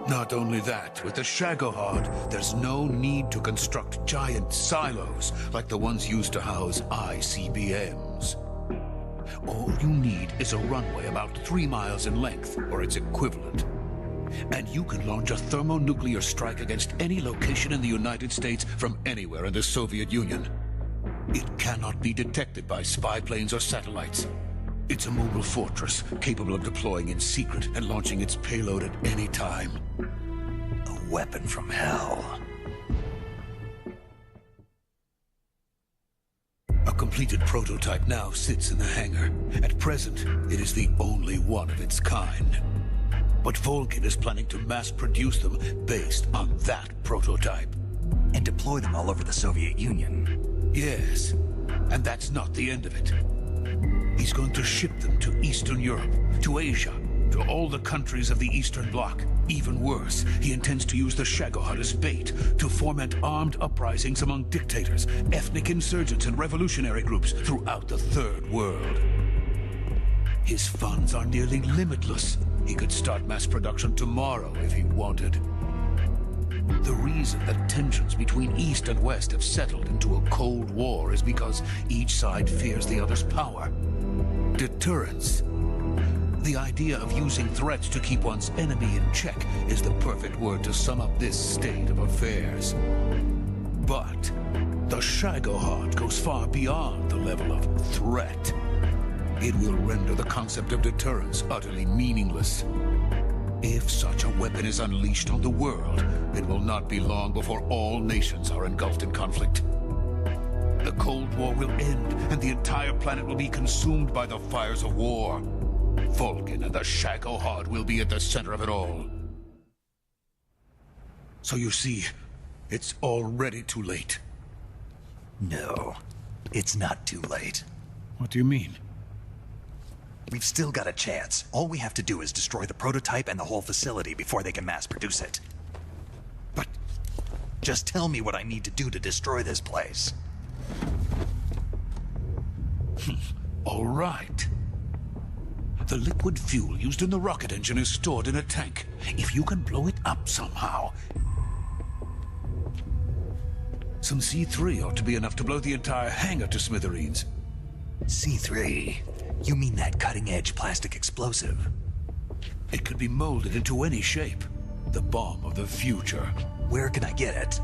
Not only that, with the Shagohod, there's no need to construct giant silos like the ones used to house ICBMs. All you need is a runway about 3 miles in length, or its equivalent. And you can launch a thermonuclear strike against any location in the United States from anywhere in the Soviet Union. It cannot be detected by spy planes or satellites. It's a mobile fortress capable of deploying in secret and launching its payload at any time. A weapon from hell. A completed prototype now sits in the hangar. At present, it is the only one of its kind. But Volgin is planning to mass produce them based on that prototype. And deploy them all over the Soviet Union. Yes, and that's not the end of it. He's going to ship them to Eastern Europe, to Asia, to all the countries of the Eastern Bloc. Even worse, he intends to use the Shagohod as bait to foment armed uprisings among dictators, ethnic insurgents, and revolutionary groups throughout the Third World. His funds are nearly limitless. He could start mass production tomorrow if he wanted. The reason that tensions between East and West have settled into a Cold War is because each side fears the other's power. Deterrence. The idea of using threats to keep one's enemy in check is the perfect word to sum up this state of affairs. But the Shagohod goes far beyond the level of threat. It will render the concept of deterrence utterly meaningless. If such a weapon is unleashed on the world, it will not be long before all nations are engulfed in conflict. The Cold War will end, and the entire planet will be consumed by the fires of war. Volgin and the Shagohod will be at the center of it all. So you see, it's already too late. No, it's not too late. What do you mean? We've still got a chance. All we have to do is destroy the prototype and the whole facility before they can mass produce it. But just tell me what I need to do to destroy this place. all right. The liquid fuel used in the rocket engine is stored in a tank. If you can blow it up somehow, some C3 ought to be enough to blow the entire hangar to smithereens. C3? You mean that cutting-edge plastic explosive? It could be molded into any shape. The bomb of the future. Where can I get it?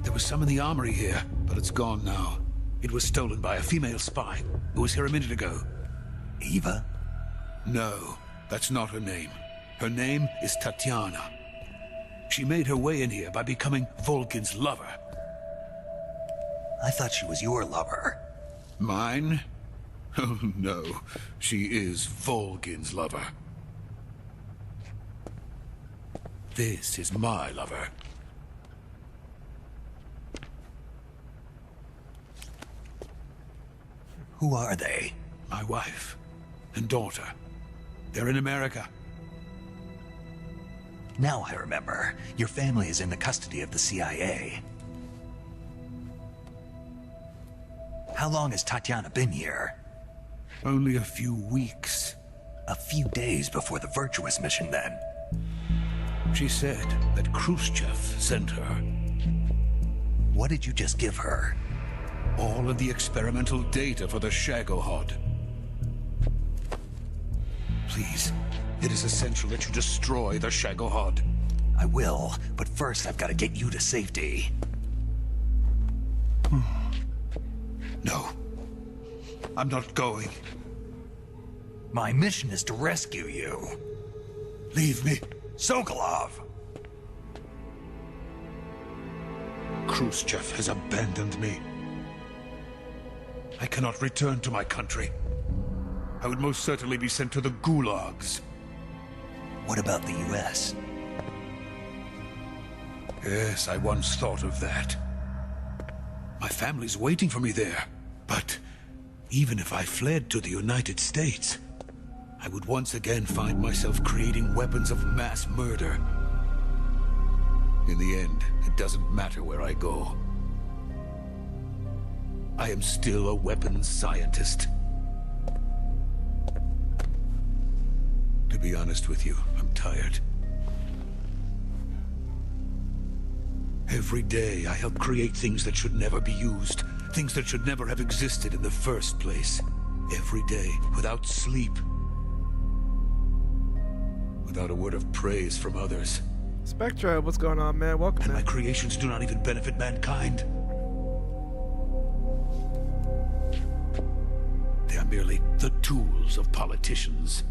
There was some in the armory here, but it's gone now. It was stolen by a female spy who was here a minute ago. Eva? No, that's not her name. Her name is Tatiana. She made her way in here by becoming Volgin's lover. I thought she was your lover. Mine? Oh no, she is Volgin's lover. This is my lover. Who are they? My wife and daughter. They're in America. Now I remember. Your family is in the custody of the CIA. How long has Tatiana been here? Only a few weeks. A few days before the Virtuous mission, then. She said that Khrushchev sent her. What did you just give her? All of the experimental data for the Shagohod. Please, it is essential that you destroy the Shagohod. I will, but first I've got to get you to safety. No. I'm not going. My mission is to rescue you. Leave me. Sokolov! Khrushchev has abandoned me. I cannot return to my country. I would most certainly be sent to the gulags. What about the US? Yes, I once thought of that. My family's waiting for me there. But even if I fled to the United States, I would once again find myself creating weapons of mass murder. In the end, it doesn't matter where I go. I am still a weapons scientist. To be honest with you, I'm tired. Every day, I help create things that should never be used. Things that should never have existed in the first place. Every day, without sleep. Without a word of praise from others. Spectra, what's going on, man? Welcome, And my man. creations do not even benefit mankind. They are merely the tools of politicians.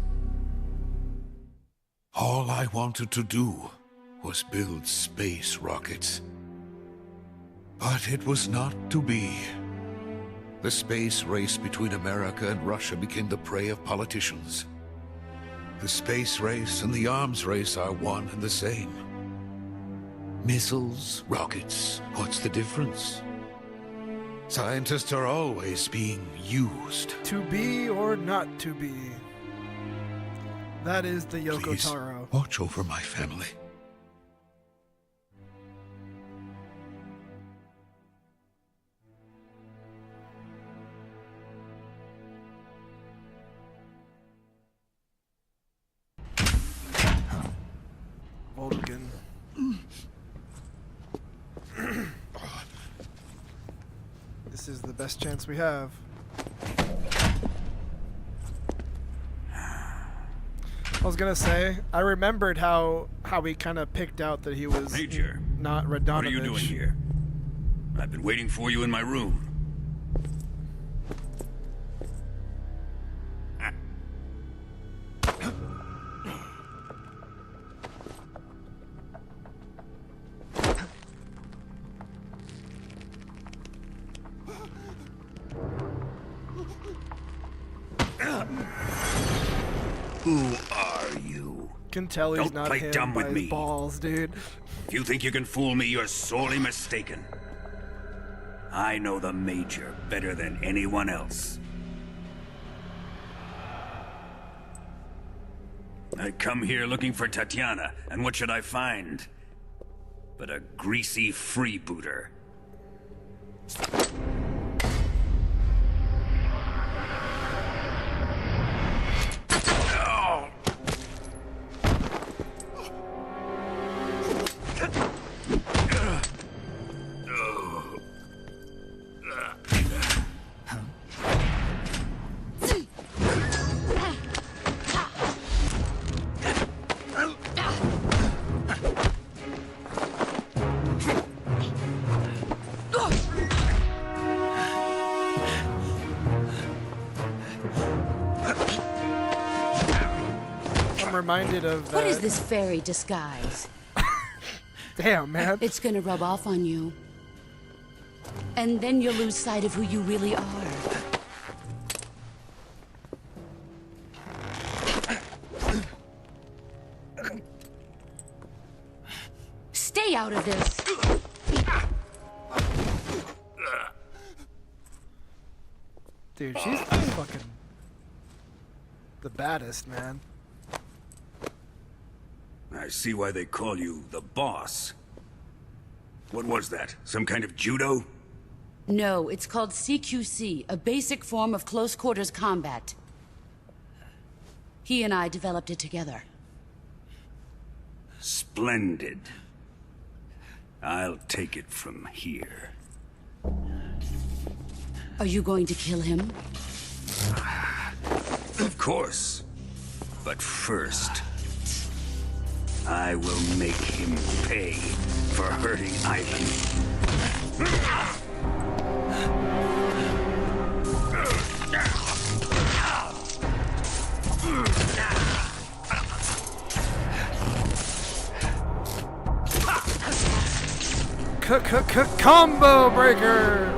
All I wanted to do was build space rockets. But it was not to be. The space race between America and Russia became the prey of politicians. The space race and the arms race are one and the same. Missiles, rockets, what's the difference? Scientists are always being used. To be or not to be. That is the Yoko Please, Taro. watch over my family. Volgan. This is the best chance we have. I was gonna say, I remembered how we kind of picked out that he was Major, not Radonovich. what are you doing here? I've been waiting for you in my room. Who are you? Can tell he's Don't not play him dumb by with his me. balls, dude. If you think you can fool me, you're sorely mistaken. I know the Major better than anyone else. I come here looking for Tatiana, and what should I find? But a greasy freebooter. I'm reminded of that. What is this fairy disguise? Damn, man. It's gonna rub off on you. And then you'll lose sight of who you really are. Stay out of this! Dude, she's fucking the baddest, man. I see why they call you the boss. What was that? Some kind of judo? No, it's called CQC, a basic form of close quarters combat. He and I developed it together. Splendid. I'll take it from here. Are you going to kill him? Of course. But first, I will make him pay for hurting Ivan. Combo breaker.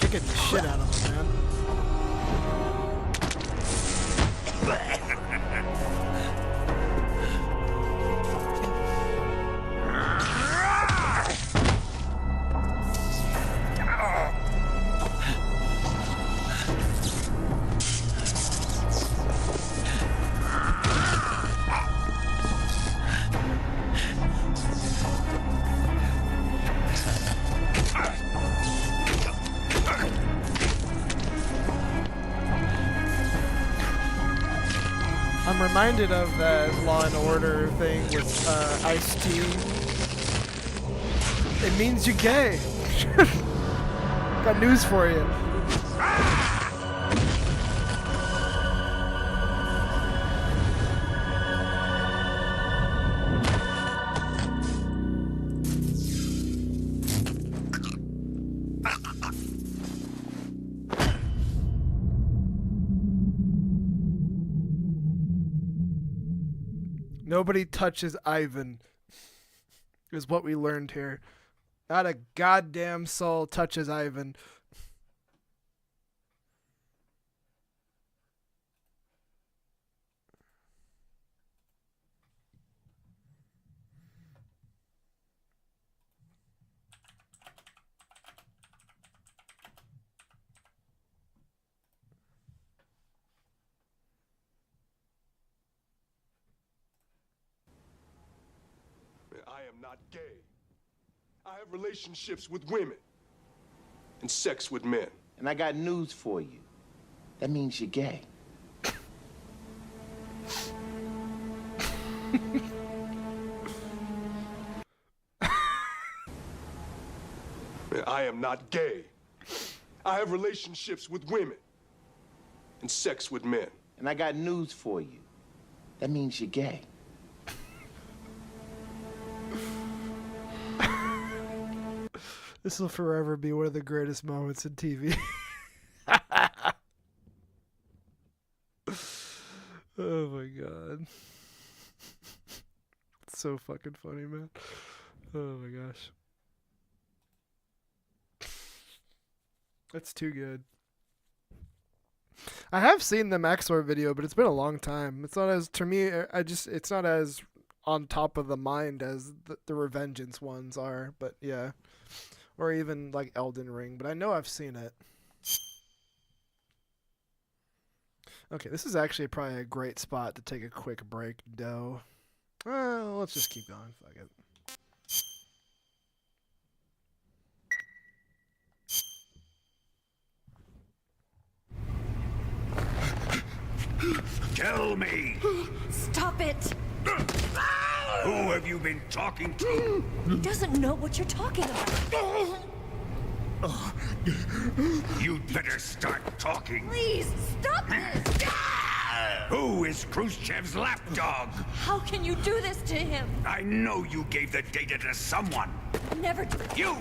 Kicking the shit out of him, man. I'm reminded of that Law and Order thing with Ice-T. It means you're gay. Got news for you. Nobody touches Ivan, is what we learned here. Not a goddamn soul touches Ivan. I am not gay. I have relationships with women and sex with men. And I got news for you. That means you're gay. I am not gay. I have relationships with women and sex with men. And I got news for you. That means you're gay. This will forever be one of the greatest moments in TV. Oh my god. It's so fucking funny, man. Oh my gosh. That's too good. I have seen the Maxor video, but it's been a long time. It's not as, to me, it's not as on top of the mind as the Revengeance ones are, but yeah. Or even like Elden Ring, but I know I've seen it. Okay, this is actually probably a great spot to take a quick break, though. Well, let's just keep going. Fuck it. Tell me! Stop it! Who have you been talking to? He doesn't know what you're talking about. You'd better start talking. Please, stop this! Who is Khrushchev's lapdog? How can you do this to him? I know you gave the data to someone. Never do You!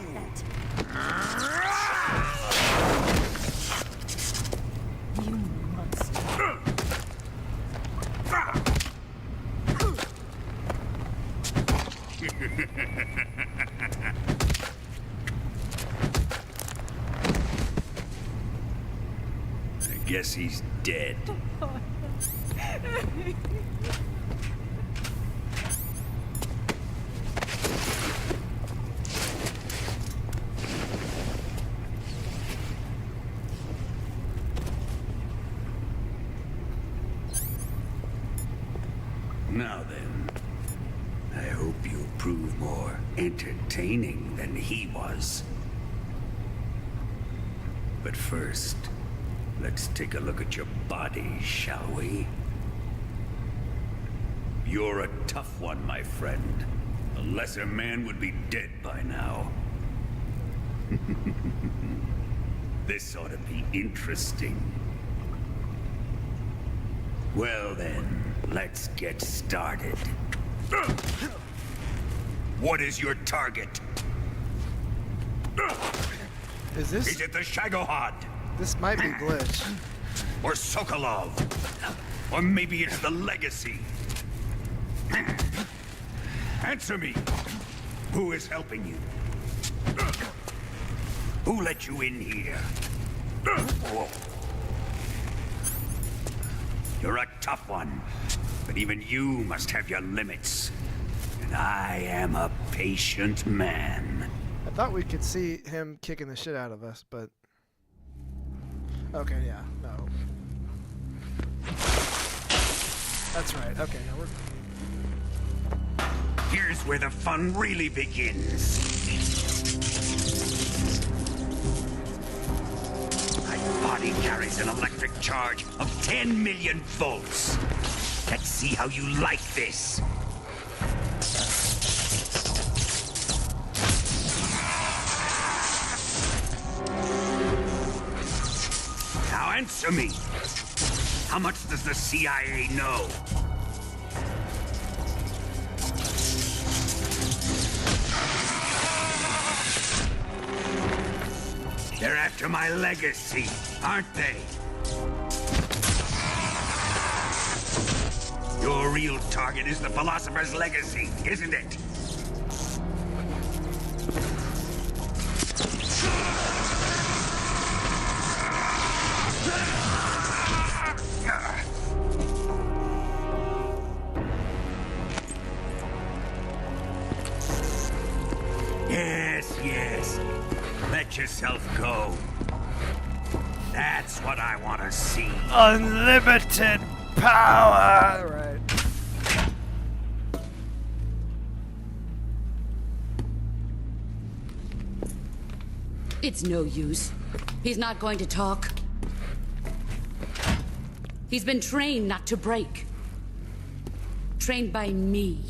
You monster. I guess he's dead. Now then, I hope you prove more entertaining than he was. But first, let's take a look at your body, shall we? You're a tough one, my friend. A lesser man would be dead by now. This ought to be interesting. Well then, let's get started. What is your target? Is this? Is it the Shagohod? This might be glitch. Or Sokolov? Or maybe it's the Legacy? Answer me! Who is helping you? Who let you in here? You're a tough one, but even you must have your limits. And I am a patient man. I thought we could see him kicking the shit out of us, but... Okay, yeah, no. That's right, okay, now we're... Here's where the fun really begins. My body carries an electric charge of 10 million volts. Let's see how you like this. Now answer me. How much does the CIA know? They're after my legacy, aren't they? Your real target is the Philosopher's Legacy, isn't it? Yes, yes. Let yourself go. That's what I want to see. Unlimited power! Right. It's no use. He's not going to talk. He's been trained not to break. Trained by me.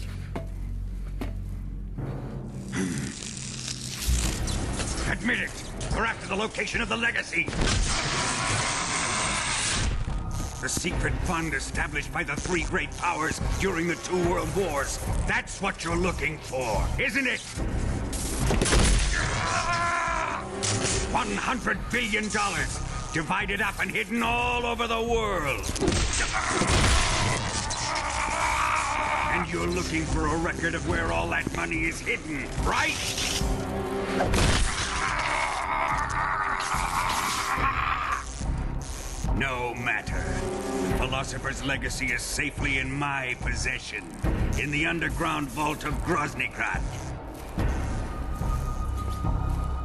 Admit it! We're after the location of the Legacy! The secret fund established by the three great powers during the 2 world wars. That's what you're looking for, isn't it? $100 billion, divided up and hidden all over the world. And you're looking for a record of where all that money is hidden, right? No matter. The Philosopher's Legacy is safely in my possession, in the underground vault of Groznygrad.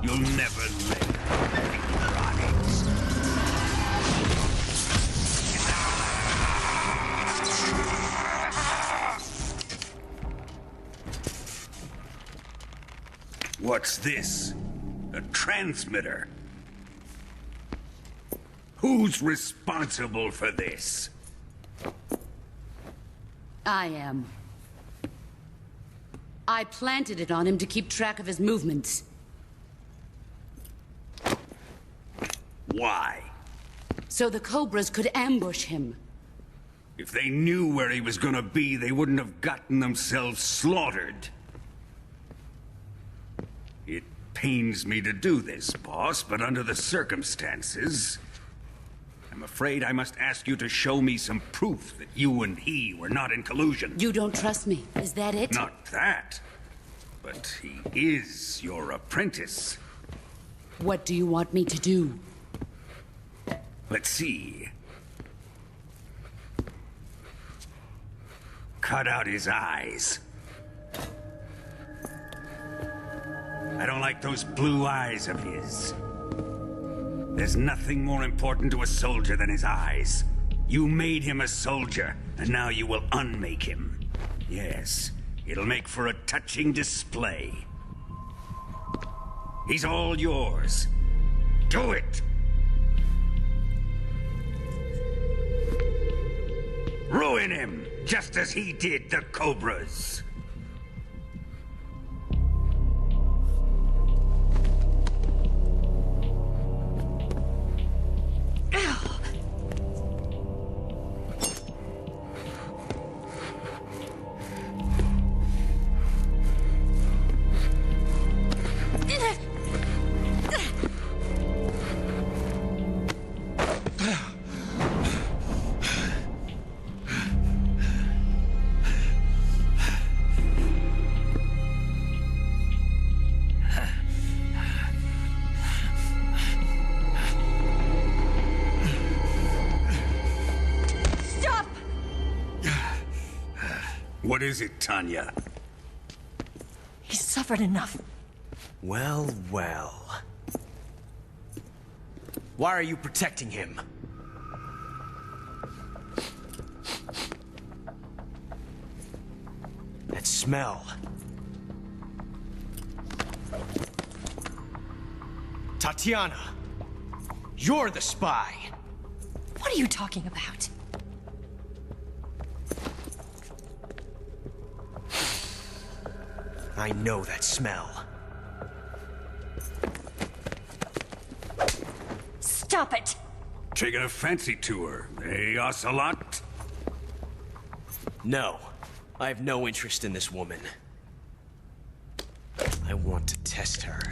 You'll never live, electronics. What's this? A transmitter? Who's responsible for this? I am. I planted it on him to keep track of his movements. Why? So the Cobras could ambush him. If they knew where he was gonna be, they wouldn't have gotten themselves slaughtered. It pains me to do this, boss, but under the circumstances, I'm afraid I must ask you to show me some proof that you and he were not in collusion. You don't trust me, is that it? Not that, but he is your apprentice. What do you want me to do? Let's see. Cut out his eyes. I don't like those blue eyes of his. There's nothing more important to a soldier than his eyes. You made him a soldier, and now you will unmake him. Yes, it'll make for a touching display. He's all yours. Do it! Ruin him, just as he did the Cobras. What is it, Tanya? He's suffered enough. Well, well. Why are you protecting him? That smell. Tatiana! You're the spy! What are you talking about? I know that smell. Stop it! Taking a fancy tour, eh, Ocelot? No. I have no interest in this woman. I want to test her.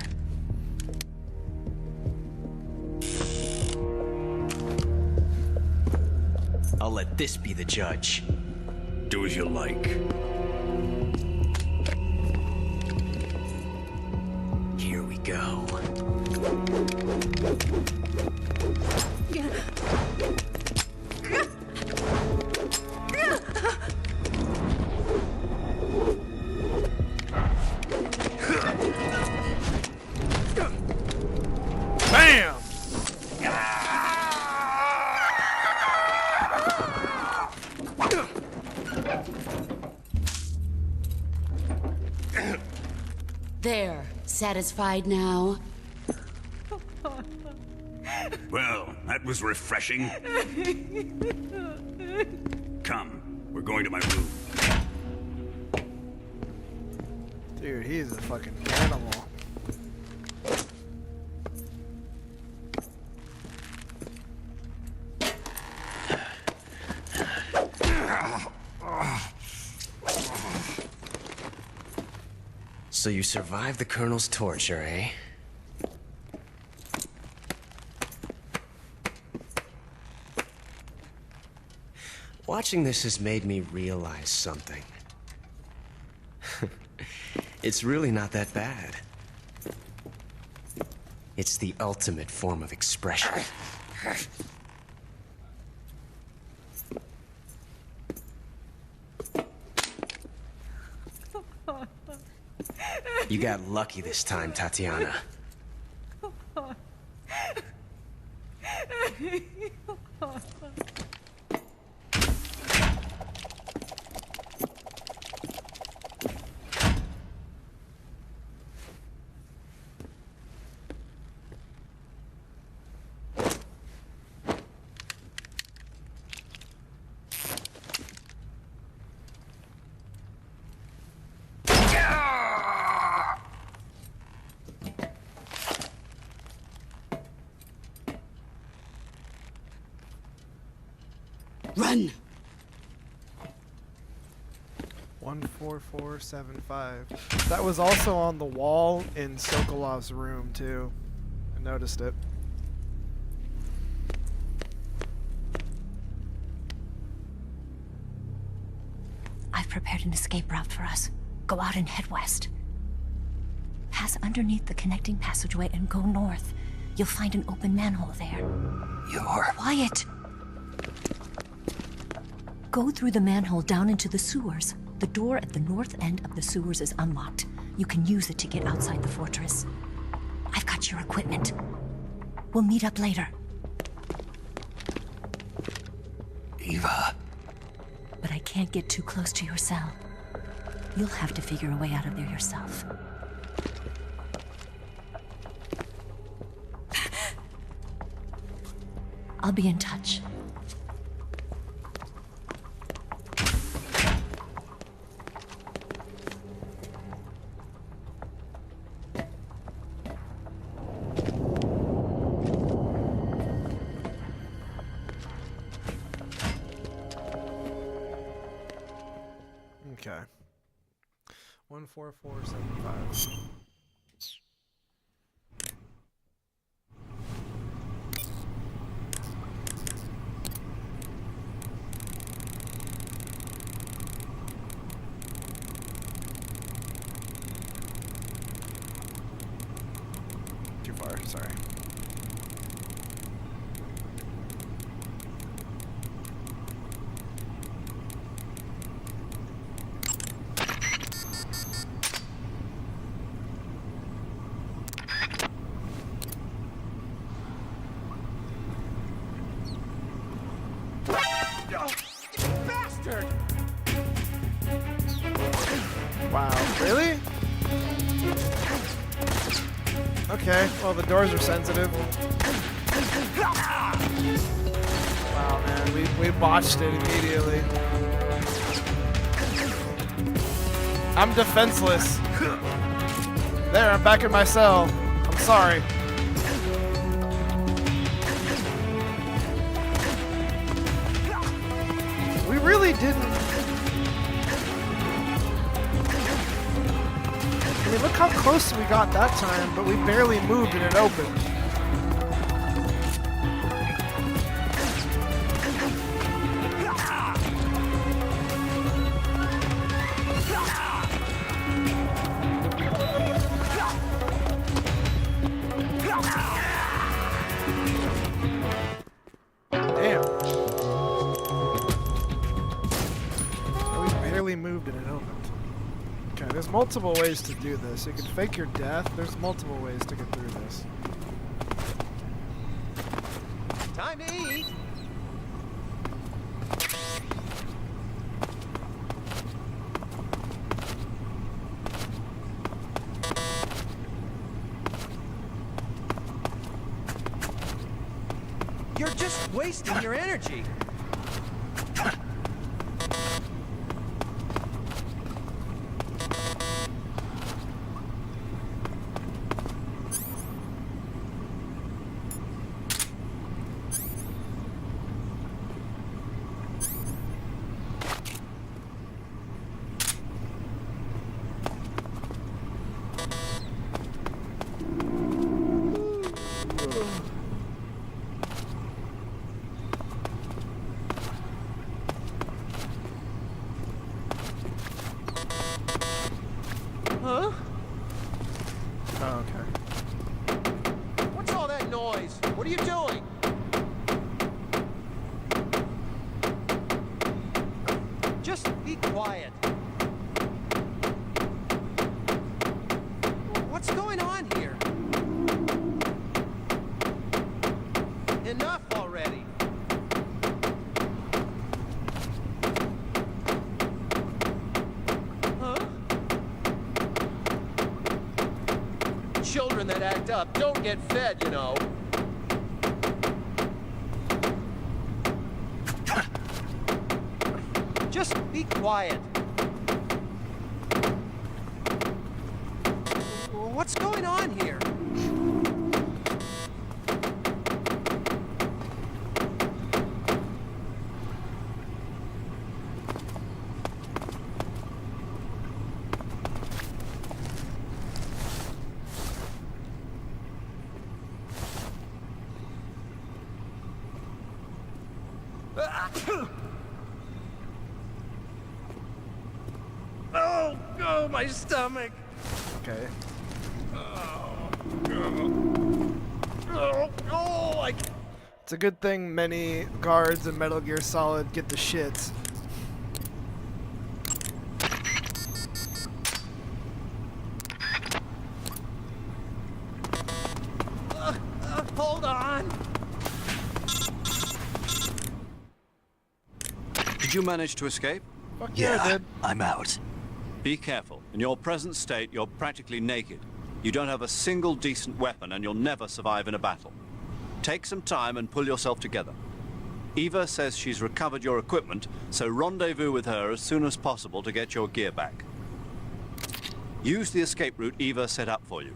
I'll let this be the judge. Do as you like. Here we go. Bam! There, satisfied now? Well, that was refreshing. Come, we're going to my room. Dude, he's a fucking animal. So you survived the Colonel's torture, eh? Watching this has made me realize something. It's really not that bad. It's the ultimate form of expression. You got lucky this time, Tatiana. Run! 14475. That was also on the wall in Sokolov's room, too. I noticed it. I've prepared an escape route for us. Go out and head west. Pass underneath the connecting passageway and go north. You'll find an open manhole there. You're... Quiet! Go through the manhole down into the sewers. The door at the north end of the sewers is unlocked. You can use it to get outside the fortress. I've got your equipment. We'll meet up later. Eva. But I can't get too close to your cell. You'll have to figure a way out of there yourself. I'll be in touch. Okay. 14475. Too far, sorry. Wow, really? Okay, well the doors are sensitive. Wow, man, we botched it immediately. I'm defenseless. There, I'm back in my cell. I'm sorry. We really didn't. I mean, look how close we got that time, but we barely moved and it opened. Damn. We barely moved and it opened. Okay, there's multiple ways to do this. You can fake your death. There's multiple ways to get through this. Time to eat. You're just wasting your energy. Huh? Oh, okay. What's all that noise? What are you doing? Just be quiet. What's going on here? Enough already. Huh? Children that act up don't get fed, you know. Just be quiet. What's going on here? Oh, my stomach. Okay. It's a good thing many guards in Metal Gear Solid get the shits. Hold on. Did you manage to escape? Fuck yeah, I did. I'm out. Be careful. In your present state, you're practically naked. You don't have a single decent weapon, and you'll never survive in a battle. Take some time and pull yourself together. Eva says she's recovered your equipment, so rendezvous with her as soon as possible to get your gear back. Use the escape route Eva set up for you.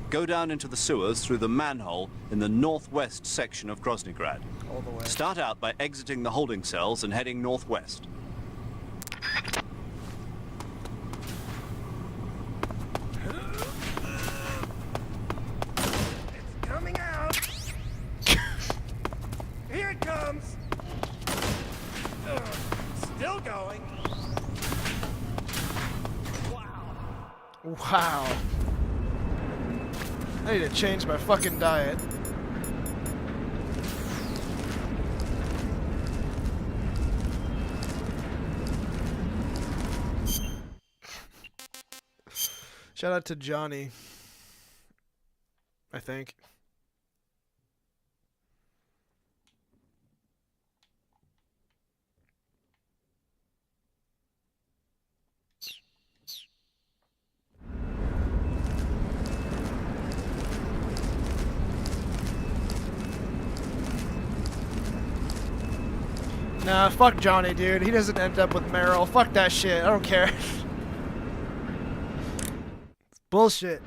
Go down into the sewers through the manhole in the northwest section of Groznygrad. All the way. Start out by exiting the holding cells and heading northwest. Coming out. Here it comes. Still going. Wow. I need to change my fucking diet. Shout out to Johnny, I think. Nah, fuck Johnny, dude. He doesn't end up with Meryl. Fuck that shit. I don't care. It's bullshit.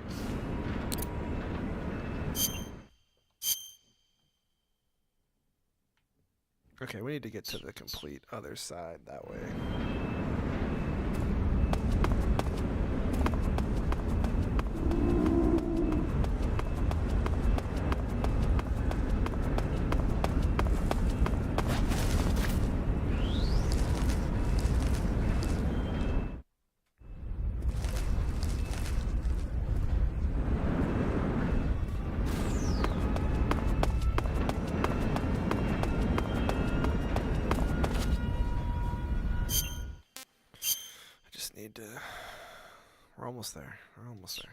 Okay, we need to get to the complete other side that way. We're almost there. We're almost there.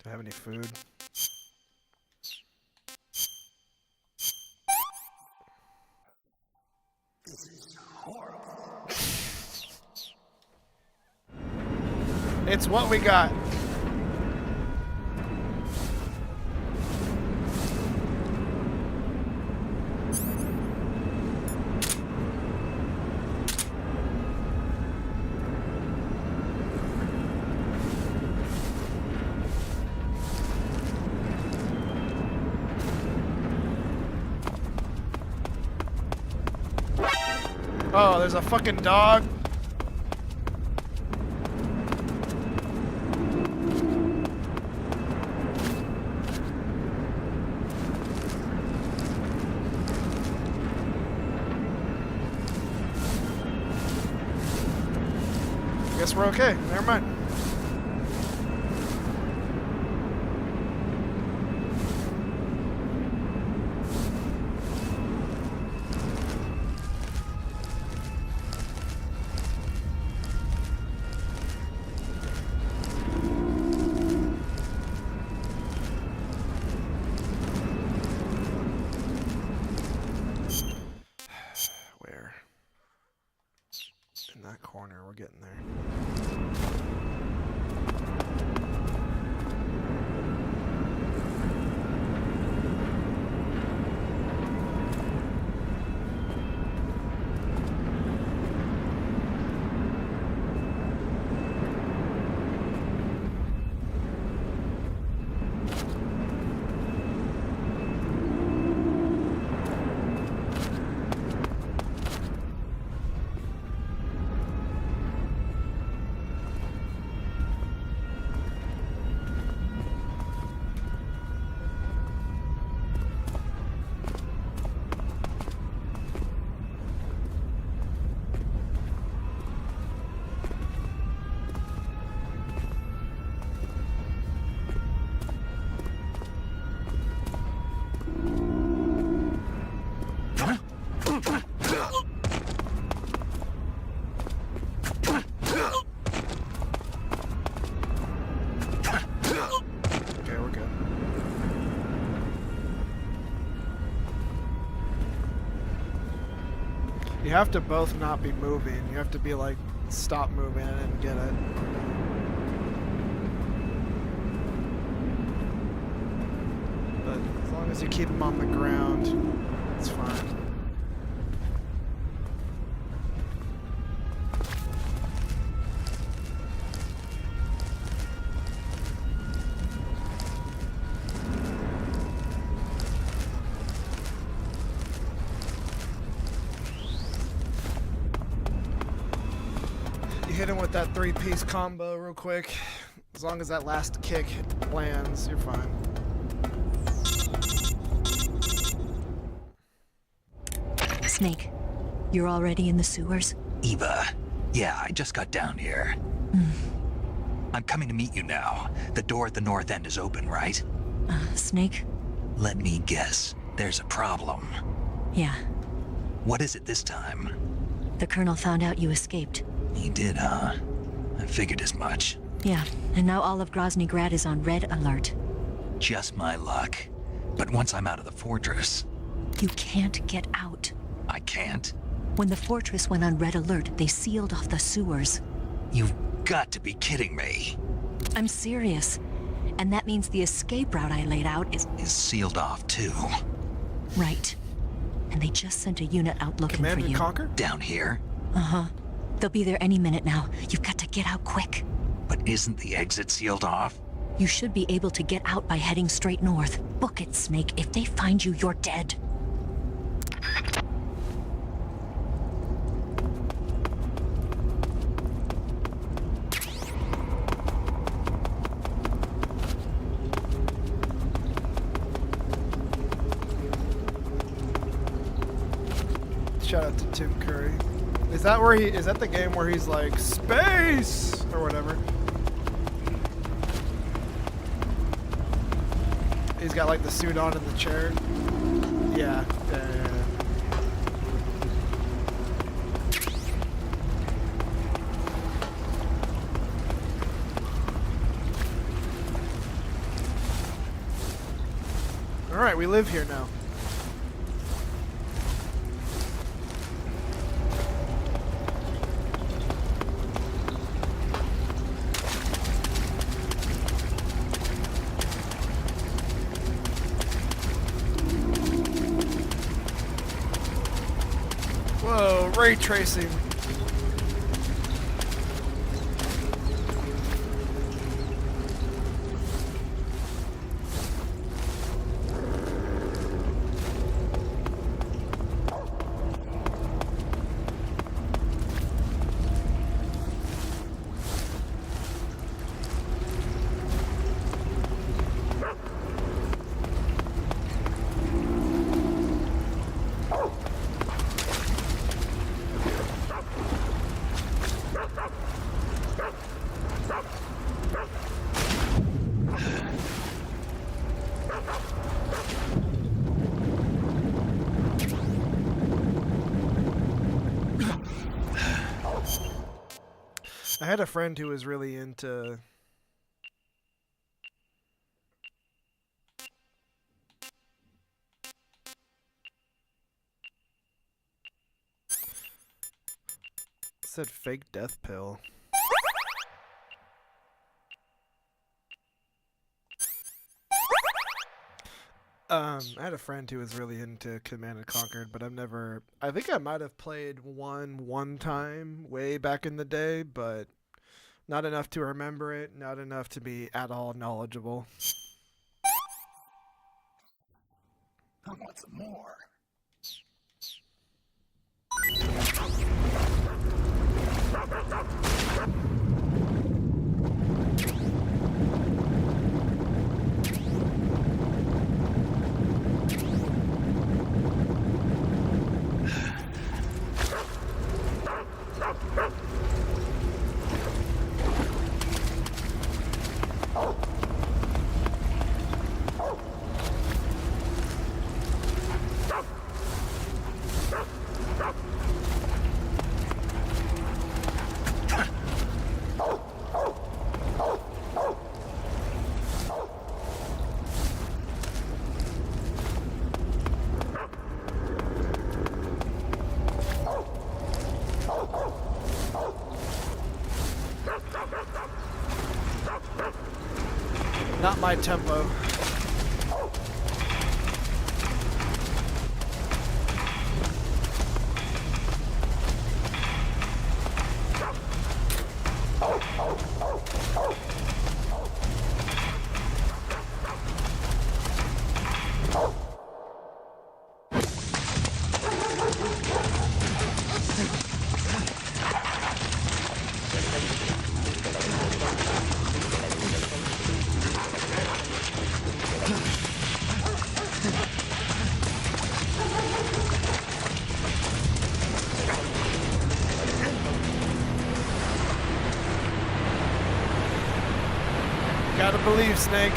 Have any food? It's what we got. Oh, there's a fucking dog. Guess we're okay. Never mind. Corner, we're getting there. You have to both not be moving. You have to be like, stop moving and get it. But as long as you keep them on the ground, it's fine. Hit him with that 3-piece combo real quick. As long as that last kick lands, you're fine. Snake, you're already in the sewers? Eva, yeah, I just got down here. I'm coming to meet you now. The door at the north end is open, right? Snake? Let me guess. There's a problem. Yeah. What is it this time? The Colonel found out you escaped. He did, huh? I figured as much. Yeah, and now all of Grozny Grad is on red alert. Just my luck. But once I'm out of the fortress... You can't get out. I can't? When the fortress went on red alert, they sealed off the sewers. You've got to be kidding me. I'm serious. And that means the escape route I laid out is sealed off, too. Right. And they just sent a unit out looking for you. Command and Conquer? Down here? Uh-huh. They'll be there any minute now. You've got to get out quick. But isn't the exit sealed off? You should be able to get out by heading straight north. Book it, Snake. If they find you, you're dead. Shout out to Tim Curry. Is that where is that the game where he's like, space! Or whatever? He's got like the suit on in the chair. Yeah. Alright, we live here now. Whoa, ray tracing. I had a friend who was really into said fake death pill. I had a friend who was really into Command and Conquered, but I think I might have played one time way back in the day, but not enough to remember it, not enough to be at all knowledgeable. I want some more. Not my tempo. Gotta believe, Snake.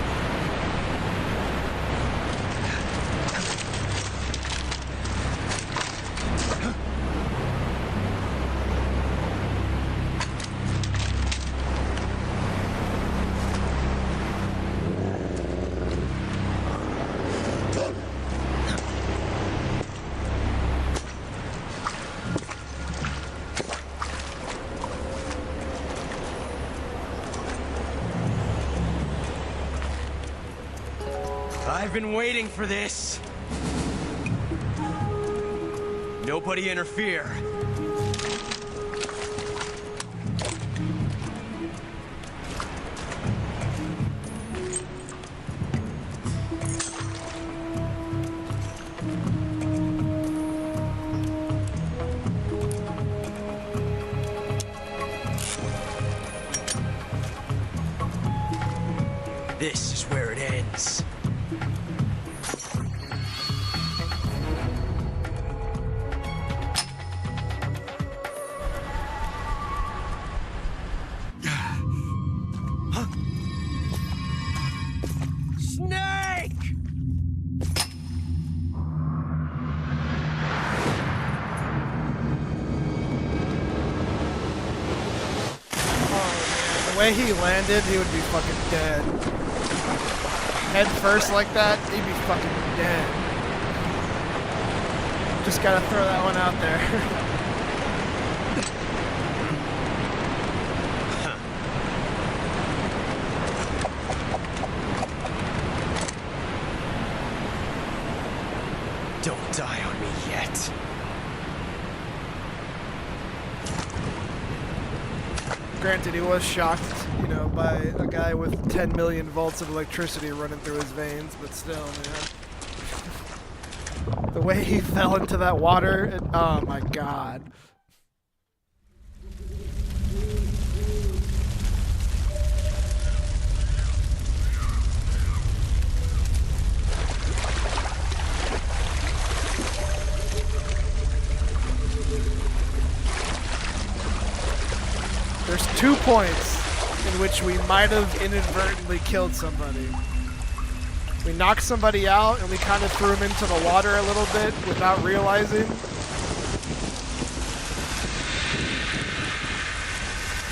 I've been waiting for this. Nobody interfere. This is where it ends. Snake! The way he landed, he would be fucking dead. Head first like that, he'd be fucking dead. Just gotta throw that one out there. Don't die on me yet. Granted, he was shocked, you know, by a guy with 10 million volts of electricity running through his veins, but still, man. The way he fell into that water, oh my god. There's 2 points in which we might have inadvertently killed somebody. We knocked somebody out and we kind of threw him into the water a little bit without realizing.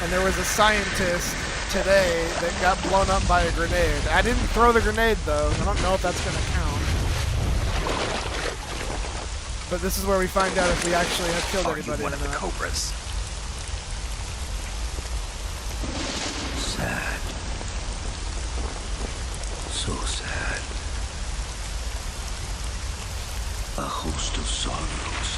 And there was a scientist today that got blown up by a grenade. I didn't throw the grenade though. I don't know if that's gonna count. But this is where we find out if we actually have killed anybody One or of the not. Cobras. Sad. So sad. A host of sorrows.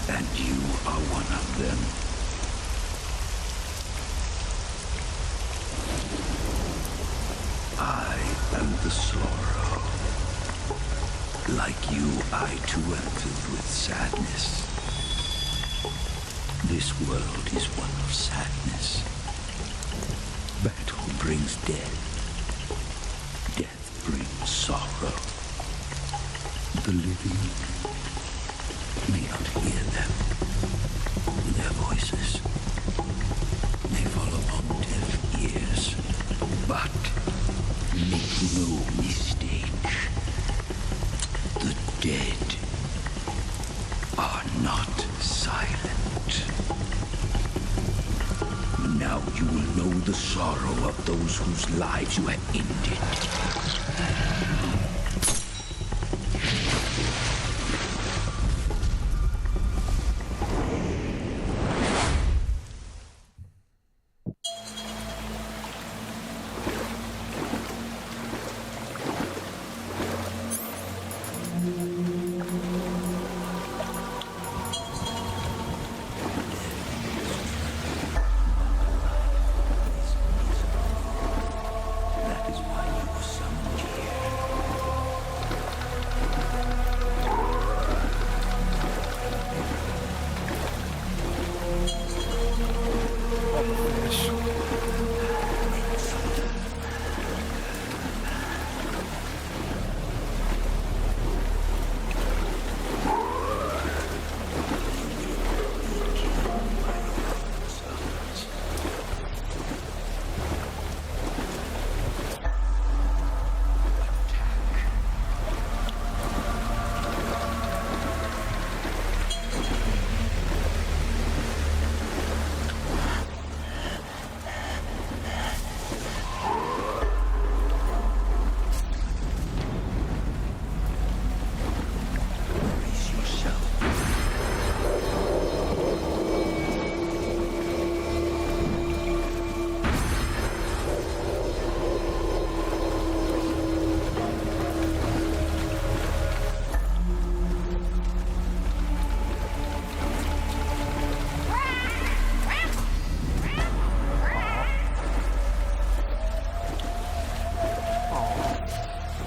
And you are one of them. I am the sorrow. Like you, I too am filled with sadness. This world is one of sadness. Battle brings death. Death brings sorrow. The living may not hear them. Their voices may fall upon deaf ears. But make no mistake. The dead are not silent. Now you will know the sorrow of those whose lives you have ended.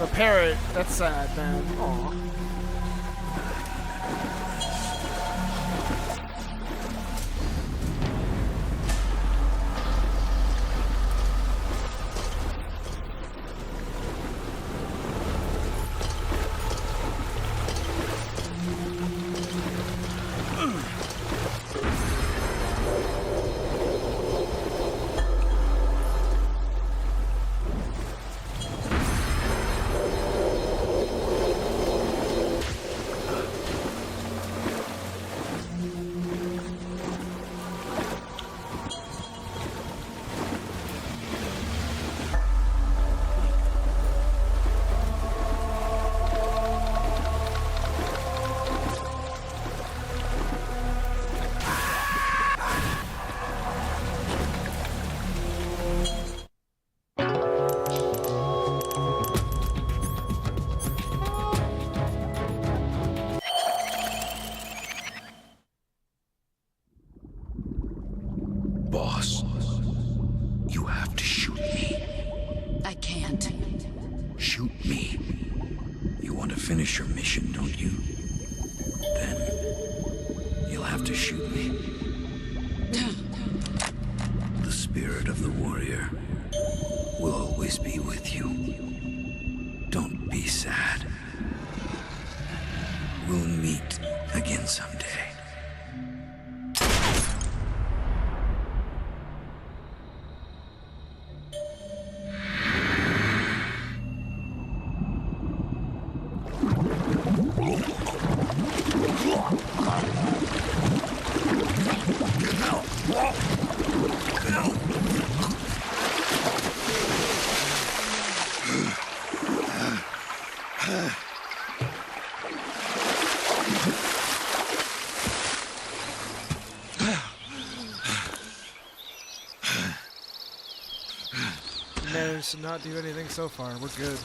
The parrot. That's sad, man. Aw. Boss, you have to shoot me. I can't. Shoot me. You want to finish your mission, don't you? Then you'll have to shoot me. The spirit of the warrior will always be with you. Don't be sad. We'll meet again someday. Managed to not do anything so far. We're good.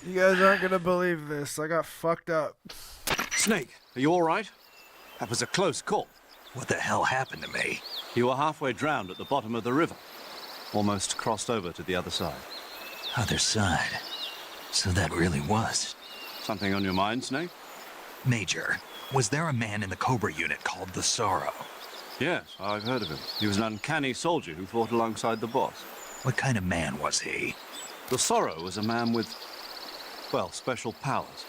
You guys aren't gonna believe this. I got fucked up. Snake, are you all right? That was a close call. What the hell happened to me? You were halfway drowned at the bottom of the river. Almost crossed over to the other side. Other side. So that really was. Something on your mind, Snake? Major, was there a man in the Cobra unit called the Sorrow? Yes, I've heard of him. He was an uncanny soldier who fought alongside the boss. What kind of man was he? The Sorrow was a man with, well, special powers.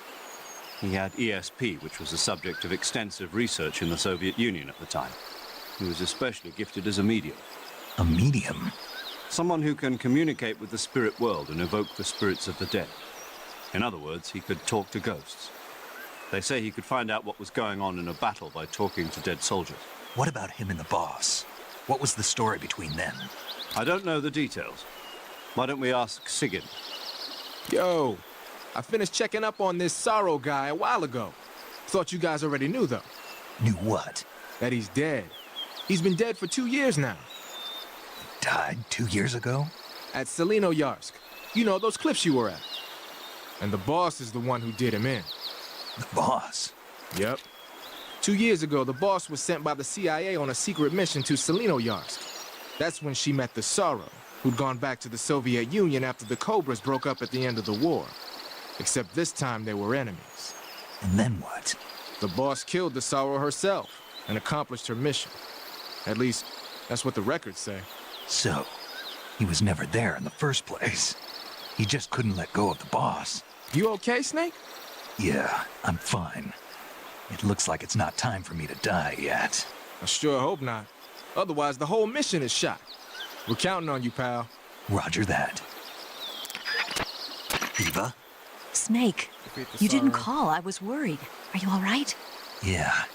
He had ESP, which was the subject of extensive research in the Soviet Union at the time. He was especially gifted as a medium. A medium? Someone who can communicate with the spirit world and evoke the spirits of the dead. In other words, he could talk to ghosts. They say he could find out what was going on in a battle by talking to dead soldiers. What about him and the boss? What was the story between them? I don't know the details. Why don't we ask Sigyn? Yo, I finished checking up on this Sorrow guy a while ago. Thought you guys already knew, though. Knew what? That he's dead. He's been dead for 2 years now. Died 2 years ago? At Selino-Yarsk. You know, those cliffs you were at. And the boss is the one who did him in. The boss? Yep. 2 years ago, the boss was sent by the CIA on a secret mission to Selino-Yarsk. That's when she met the Sorrow, who'd gone back to the Soviet Union after the Cobras broke up at the end of the war. Except this time they were enemies. And then what? The boss killed the Sorrow herself and accomplished her mission. At least, that's what the records say. So, he was never there in the first place. He just couldn't let go of the boss. You okay, Snake? Yeah, I'm fine. It looks like it's not time for me to die yet. I sure hope not. Otherwise, the whole mission is shot. We're counting on you, pal. Roger that. Eva? Snake, you didn't call. I was worried. Are you all right? Yeah.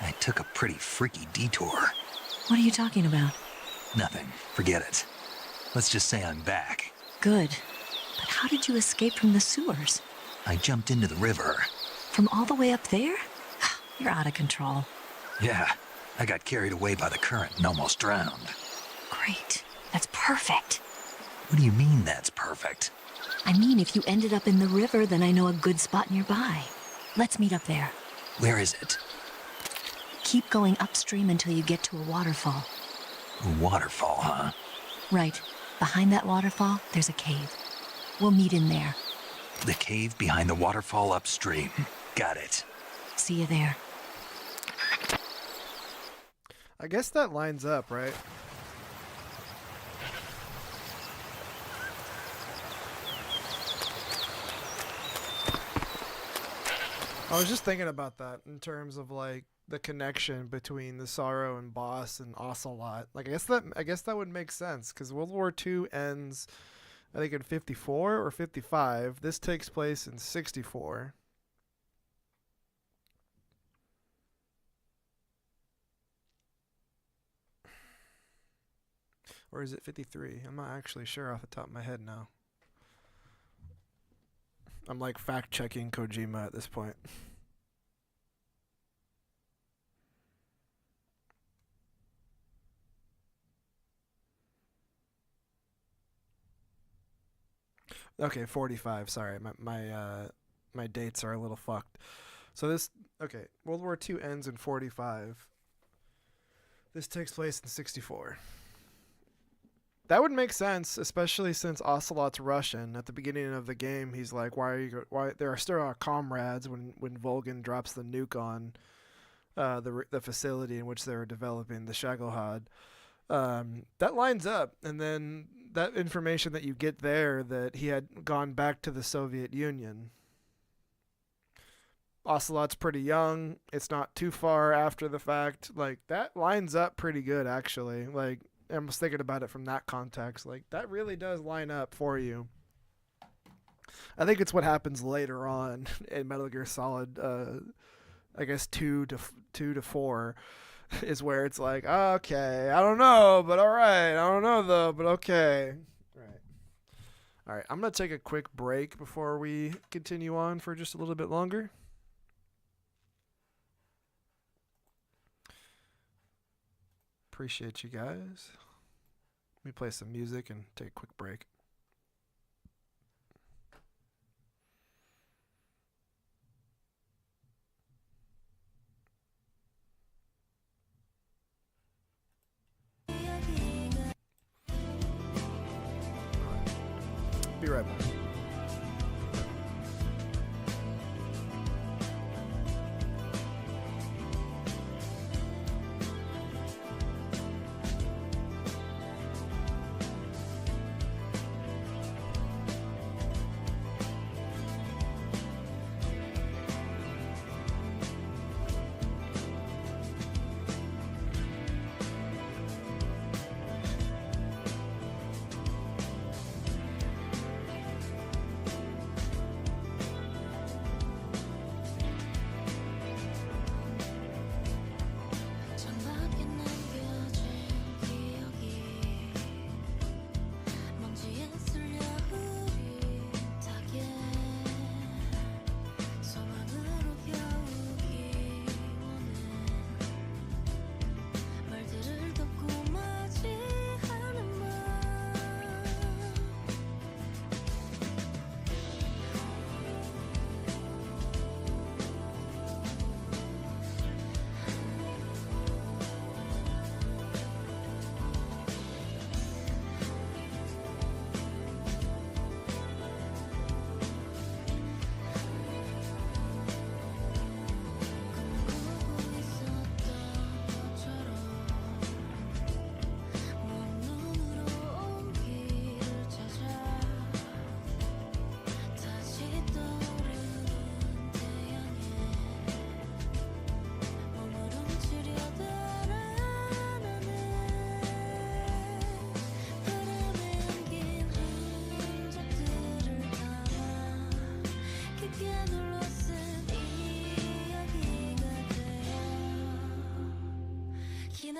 I took a pretty freaky detour. What are you talking about? Nothing. Forget it. Let's just say I'm back. Good. But how did you escape from the sewers? I jumped into the river. From all the way up there? You're out of control. Yeah, I got carried away by the current and almost drowned. Great. That's perfect. What do you mean that's perfect? I mean, if you ended up in the river, then I know a good spot nearby. Let's meet up there. Where is it? Keep going upstream until you get to a waterfall. A waterfall, huh? Right. Behind that waterfall, there's a cave. We'll meet in there. The cave behind the waterfall upstream. Got it. See you there. I guess that lines up, right? I was just thinking about that in terms of like the connection between the Sorrow and Boss and Ocelot. Like I guess that would make sense because World War II ends, I think, in 54 or 55. This takes place in 64. Or is it 53? I'm not actually sure off the top of my head now. I'm like fact checking Kojima at this point. Okay, 45. Sorry, my dates are a little fucked. So World War II ends in 45. This takes place in 64. That would make sense, especially since Ocelot's Russian. At the beginning of the game, he's like, "Why there are still comrades?" When Volgin drops the nuke on the facility in which they were developing the Shagohod. That lines up, and then that information that you get there that he had gone back to the Soviet Union. Ocelot's pretty young. It's not too far after the fact. Like that lines up pretty good, actually. Like. I was thinking about it from that context. Like, that really does line up for you. I think it's what happens later on in Metal Gear Solid, I guess 2 to 4, is where it's like, okay, I don't know, but all right. I don't know, though, but okay. All right, I'm going to take a quick break before we continue on for just a little bit longer. Appreciate you guys. Let me play some music and take a quick break. Be right back.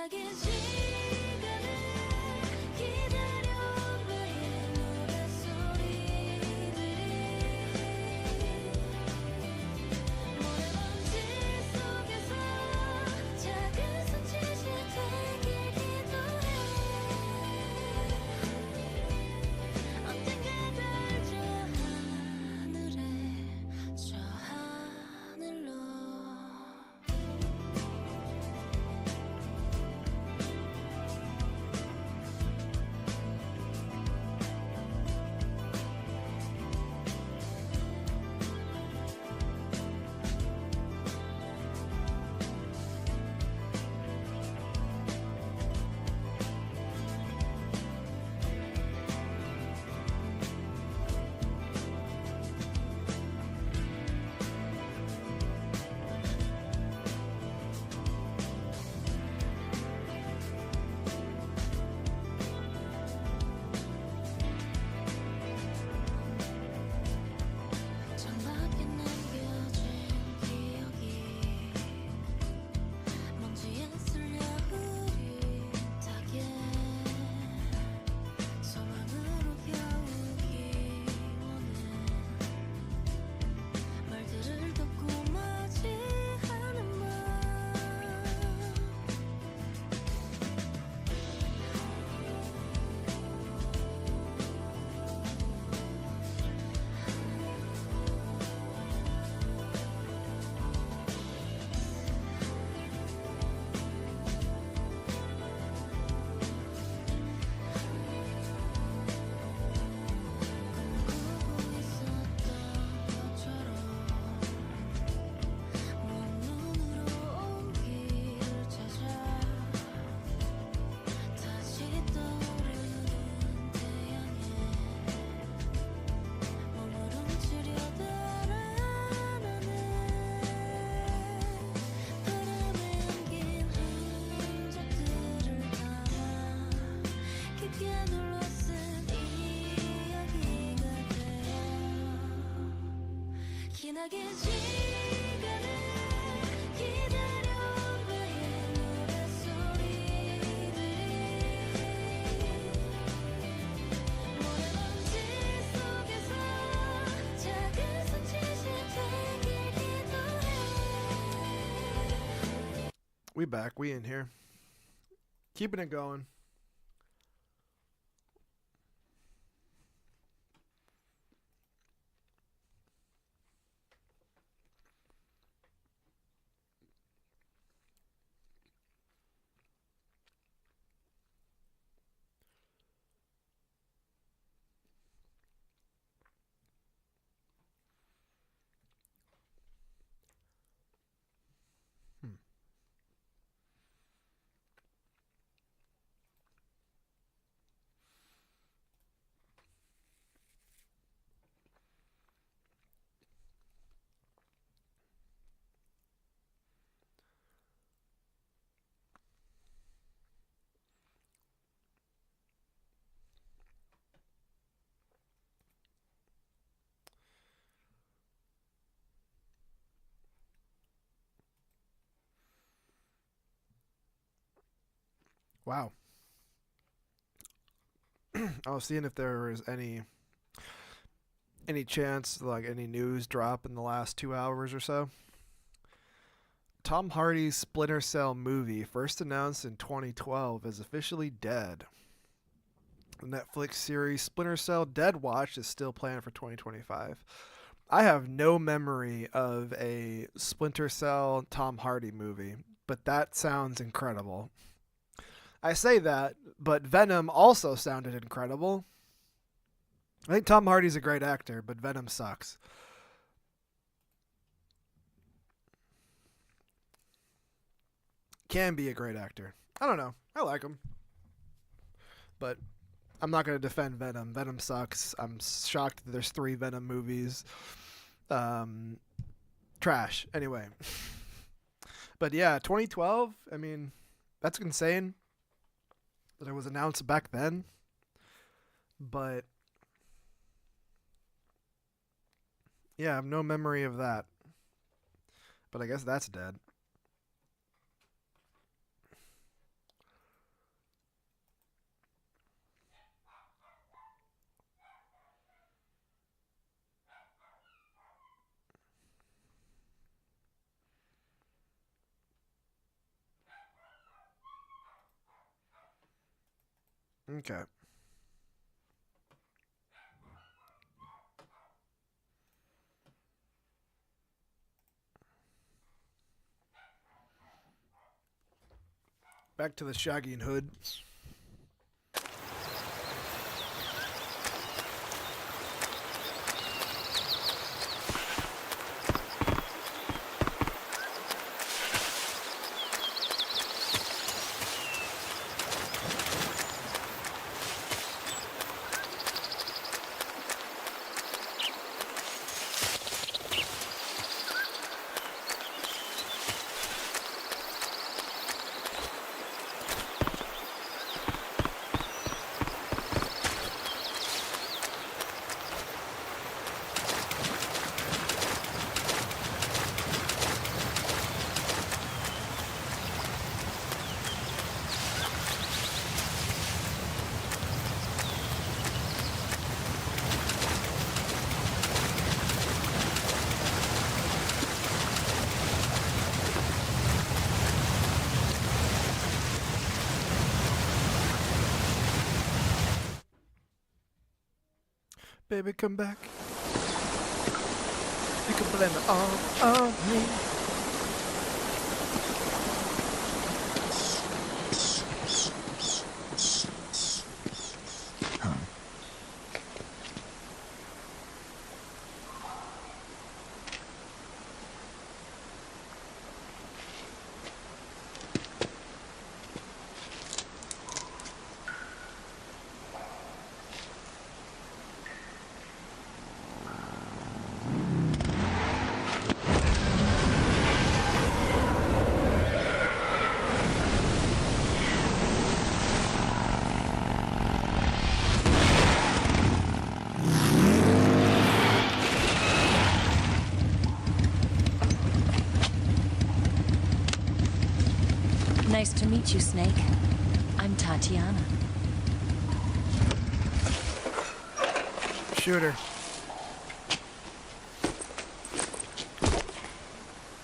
기나긴 시간을 기다려 나의 노랫소리들이 모래먼지 속에서 작은 손짓이 되길 기도해 언젠가 닿을 저 하늘로 창밖에 남겨진 기억이 먼지에 쓸려 흐릿하게 소망으로 겨우기 원해 말들을 듣고 맞이하는 말 꿈꾸고 있었던 것처럼 먼 눈으로 온 길을 찾아 다시 떠오르는 태양에 몸부림치려 달아나네 바람에 안긴 흔적들을 담아 깊게 둘러쓴 이야기가 되어 기나긴 시간을 기다려 나의 노랫소리들이 모래먼지 속에서 작은 손짓이 되길 기도해 We back. We in here. Keeping it going. Wow. I was seeing if there was any chance, like any news drop in the last 2 hours or so. Tom Hardy's Splinter Cell movie, first announced in 2012, is officially dead. The Netflix series Splinter Cell Dead Watch is still planned for 2025. I have no memory of a Splinter Cell Tom Hardy movie, but that sounds incredible. I say that, but Venom also sounded incredible. I think Tom Hardy's a great actor, but Venom sucks. Can be a great actor. I don't know. I like him. But I'm not going to defend Venom. Venom sucks. I'm shocked that there's 3 Venom movies. Trash. Anyway. But yeah, 2012, I mean, that's insane that it was announced back then. But yeah, I have no memory of that. But I guess that's dead. Okay. Back to the Shaggy and Hood. Baby, come back. You can blame it all on me. Nice to meet you, Snake. I'm Tatiana. Shooter.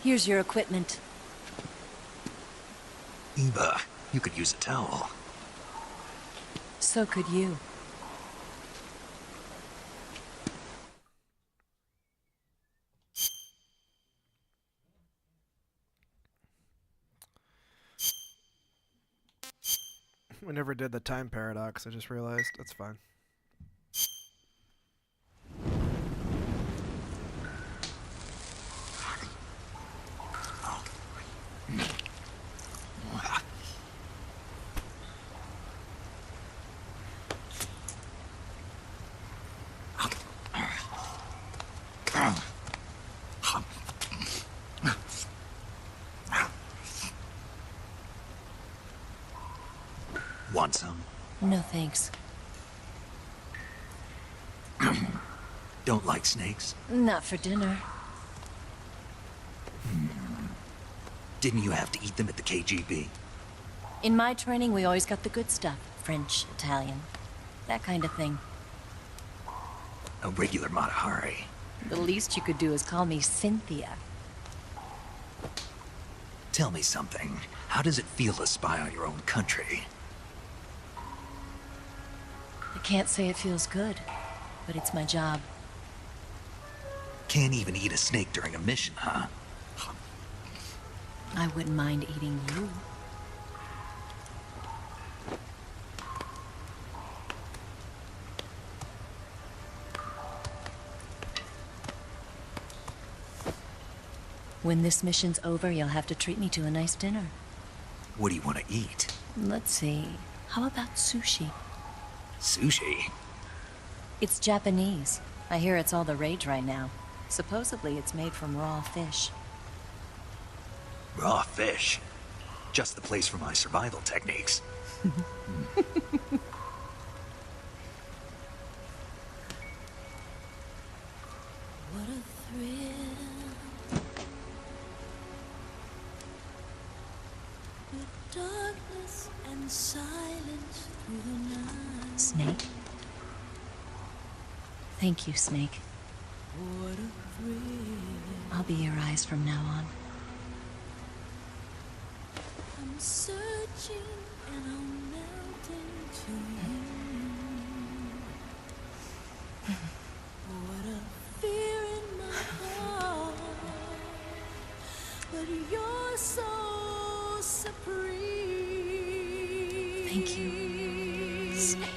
Here's your equipment. Eva, you could use a towel. So could you. We never did the time paradox, I just realized. That's fine. Want some? No thanks. Don't like snakes? Not for dinner. Didn't you have to eat them at the KGB? In my training, we always got the good stuff. French, Italian, that kind of thing. A regular Mata Hari. The least you could do is call me Cynthia. Tell me something. How does it feel to spy on your own country? I can't say it feels good, but it's my job. Can't even eat a snake during a mission, huh? I wouldn't mind eating you. When this mission's over, you'll have to treat me to a nice dinner. What do you want to eat? Let's see. How about sushi? Sushi? It's Japanese. I hear it's all the rage right now. Supposedly it's made from raw fish. Raw fish? Just the place for my survival techniques. What a thrill. With darkness and silence through the night. Snake? Thank you, Snake. What a thrill. I'll be your eyes from now on. I'm searching and I'll melt What a fear in my heart, but you're so supreme. Thank you, Snake.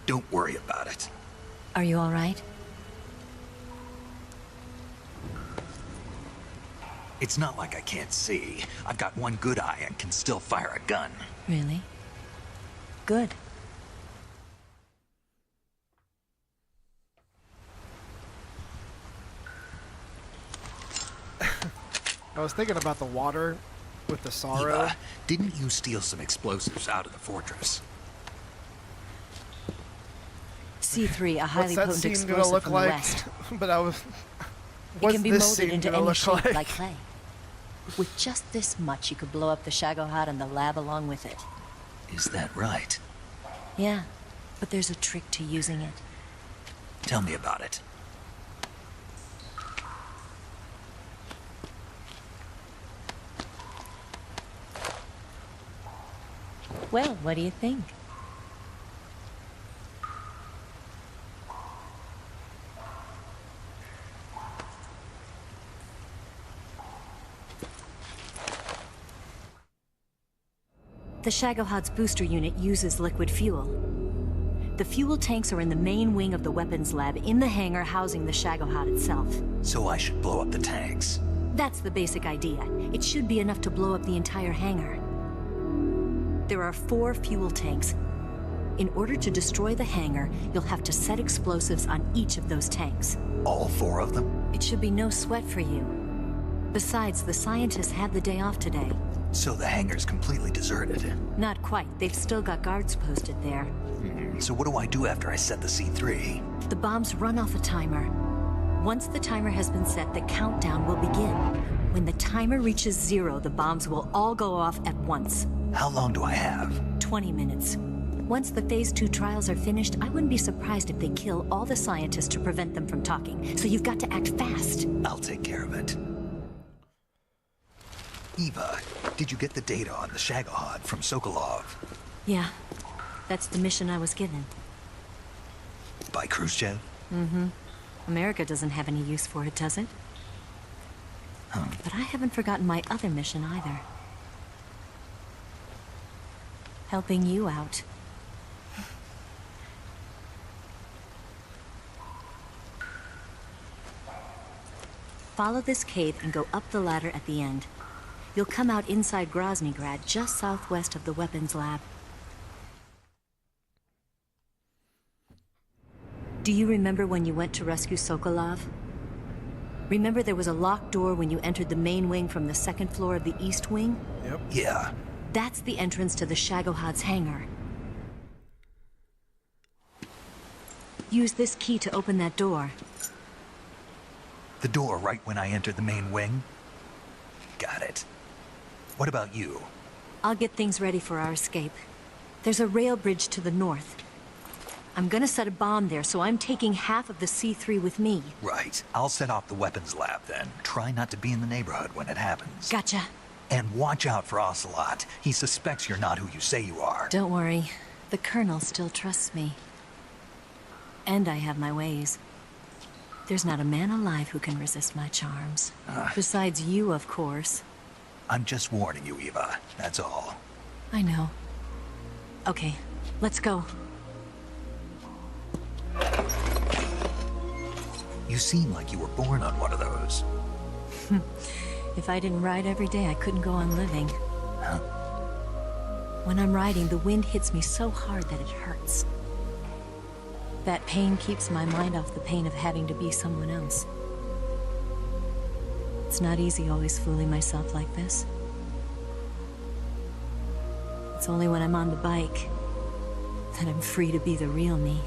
Don't worry about it. Are you all right? It's not like I can't see. I've got one good eye and can still fire a gun. Really? Good. I was thinking about the water with the sorrow. Eva, didn't you steal some explosives out of the fortress? C3, a highly What's that potent scene explosive gonna look from like? the west. But I was. It What's can be this molded scene into gonna any look shape like? like clay. With just this much, you could blow up the Shagohod and the lab along with it. Is that right? Yeah, but there's a trick to using it. Tell me about it. Well, what do you think? The Shagohod's booster unit uses liquid fuel. The fuel tanks are in the main wing of the weapons lab in the hangar housing the Shagohod itself. So I should blow up the tanks. That's the basic idea. It should be enough to blow up the entire hangar. There are 4 fuel tanks. In order to destroy the hangar, you'll have to set explosives on each of those tanks. All 4 of them? It should be no sweat for you. Besides, the scientists had the day off today. So the hangar's completely deserted. Not quite. They've still got guards posted there. So what do I do after I set the C3? The bombs run off a timer. Once the timer has been set, the countdown will begin. When the timer reaches 0, the bombs will all go off at once. How long do I have? 20 minutes. Once the Phase 2 trials are finished, I wouldn't be surprised if they kill all the scientists to prevent them from talking. So you've got to act fast. I'll take care of it. Eva, did you get the data on the Shagohod from Sokolov? Yeah, that's the mission I was given. By Khrushchev? Mm-hmm. America doesn't have any use for it, does it? But I haven't forgotten my other mission either. Helping you out. Follow this cave and go up the ladder at the end. You'll come out inside Groznygrad, just southwest of the weapons lab. Do you remember when you went to rescue Sokolov? Remember there was a locked door when you entered the main wing from the 2nd floor of the east wing? Yep. Yeah. That's the entrance to the Shagohod's hangar. Use this key to open that door. The door right when I entered the main wing? Got it. What about you? I'll get things ready for our escape. There's a rail bridge to the north. I'm gonna set a bomb there, so I'm taking half of the C3 with me. Right. I'll set off the weapons lab then. Try not to be in the neighborhood when it happens. Gotcha. And watch out for Ocelot. He suspects you're not who you say you are. Don't worry. The Colonel still trusts me. And I have my ways. There's not a man alive who can resist my charms. Besides you, of course. I'm just warning you, Eva. That's all. I know. Okay, let's go. You seem like you were born on one of those. If I didn't ride every day, I couldn't go on living. Huh? When I'm riding, the wind hits me so hard that it hurts. That pain keeps my mind off the pain of having to be someone else. It's not easy always fooling myself like this. It's only when I'm on the bike that I'm free to be the real me.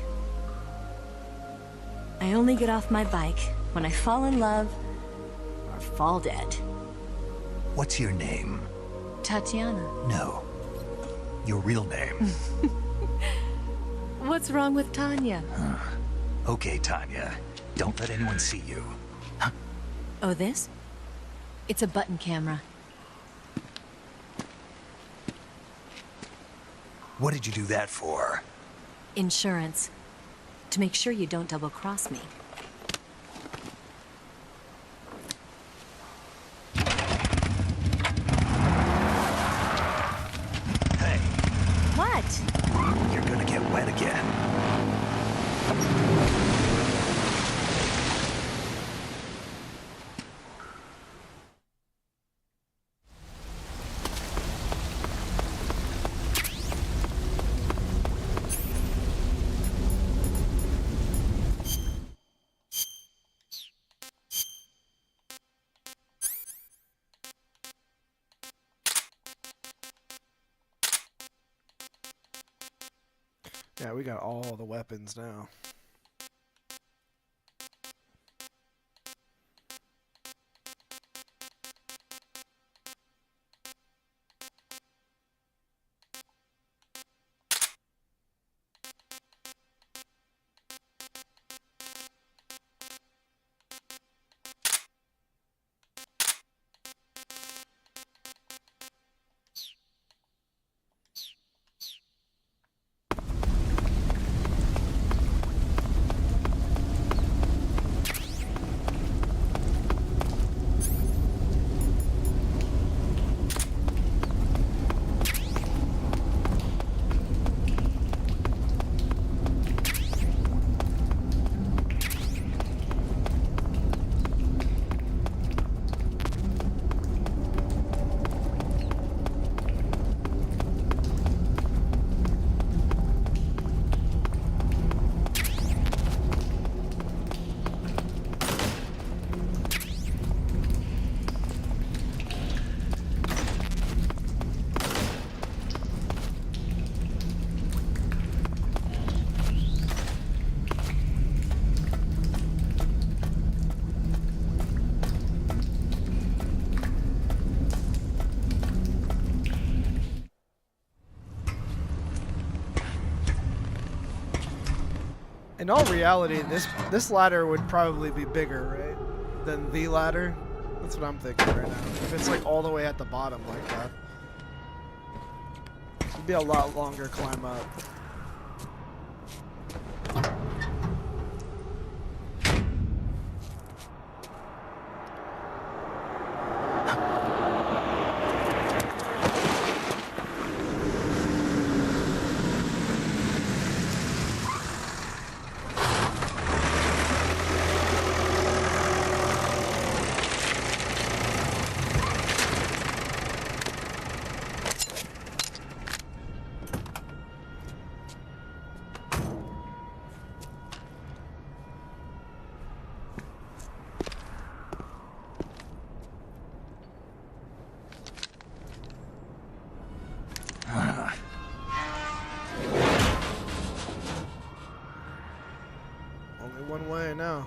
I only get off my bike when I fall in love or fall dead. What's your name? Tatiana. No. your real name. What's wrong with Tanya? Okay, Tanya. Don't let anyone see you. Oh, this? It's a button camera. What did you do that for? Insurance. To make sure you don't double-cross me. Hey, What? you're gonna get wet again. Yeah, we got all the weapons now. In all reality, this ladder would probably be bigger, right, than the ladder. That's what I'm thinking right now. If it's like all the way at the bottom like that, it'd be a lot longer climb up. Only one way now.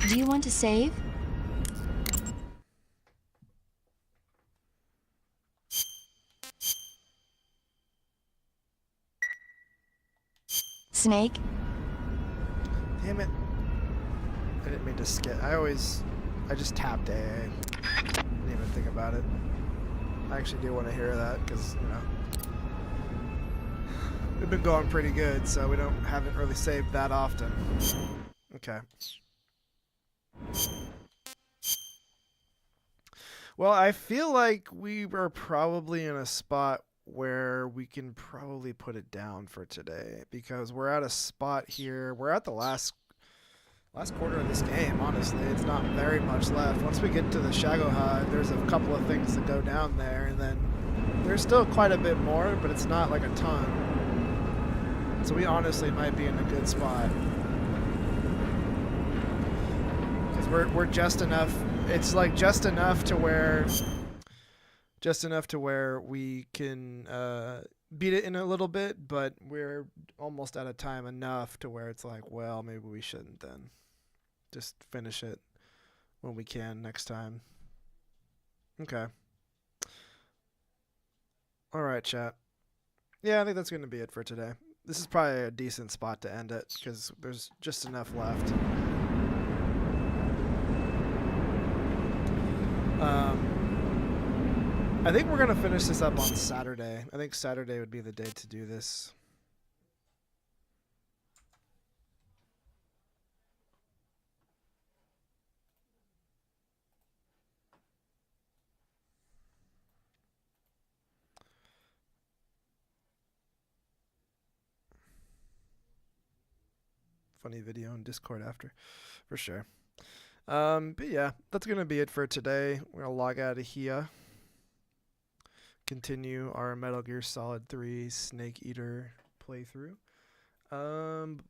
Do you want to save? Snake? Damn it. I didn't mean to skip. I just tapped AA. Didn't even think about it. I actually do want to hear that because, you know, we've been going pretty good, so we haven't really saved that often. Okay. Well, I feel like we are probably in a spot where we can probably put it down for today because we're at a spot here. We're at the last quarter of this game, honestly. It's not very much left. Once we get to the Shagohod, there's a couple of things that go down there, and then there's still quite a bit more, but it's not like a ton. So we honestly might be in a good spot. Because we're just enough. It's like just enough to where we can beat it in a little bit, but we're almost out of time enough to where it's like, well, maybe we shouldn't then. Just finish it when we can next time. Okay. All right, chat. Yeah, I think that's going to be it for today. This is probably a decent spot to end it because there's just enough left. I think we're going to finish this up on Saturday. I think Saturday would be the day to do this. Funny video on Discord after, for sure. But yeah, that's gonna be it for today. We're gonna log out of here. Continue our Metal Gear Solid 3 Snake Eater playthrough.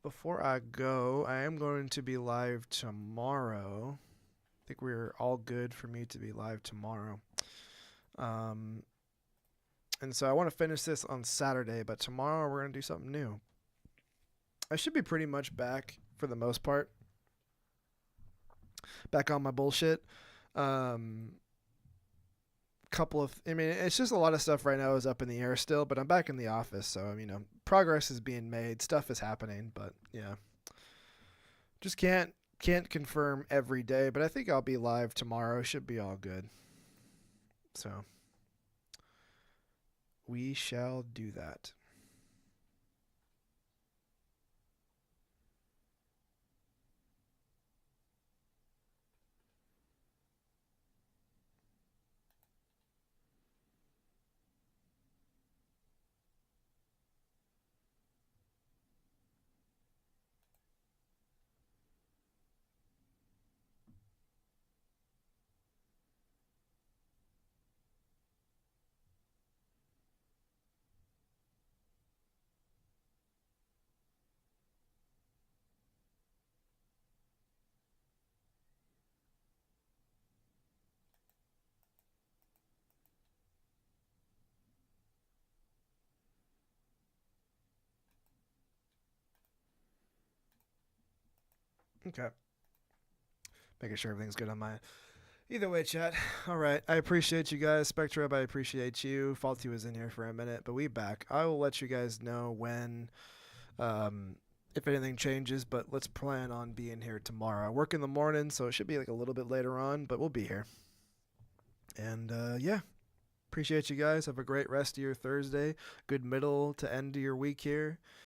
Before I go, I am going to be live tomorrow. I think we're all good for me to be live tomorrow. And so I want to finish this on Saturday, but tomorrow we're gonna do something new. I should be pretty much back for the most part. Back on my bullshit. I mean, it's just a lot of stuff right now is up in the air still, but I'm back in the office, so, you know, progress is being made, stuff is happening, but yeah. Just can't confirm every day, but I think I'll be live tomorrow. Should be all good. So, we shall do that. Okay. Making sure everything's good on my... Either way, chat. All right. I appreciate you guys. Spectrub, I appreciate you. Faulty was in here for a minute, but we back. I will let you guys know when, if anything changes, but let's plan on being here tomorrow. I work in the morning, so it should be like a little bit later on, but we'll be here. And, yeah. Appreciate you guys. Have a great rest of your Thursday. Good middle to end of your week here.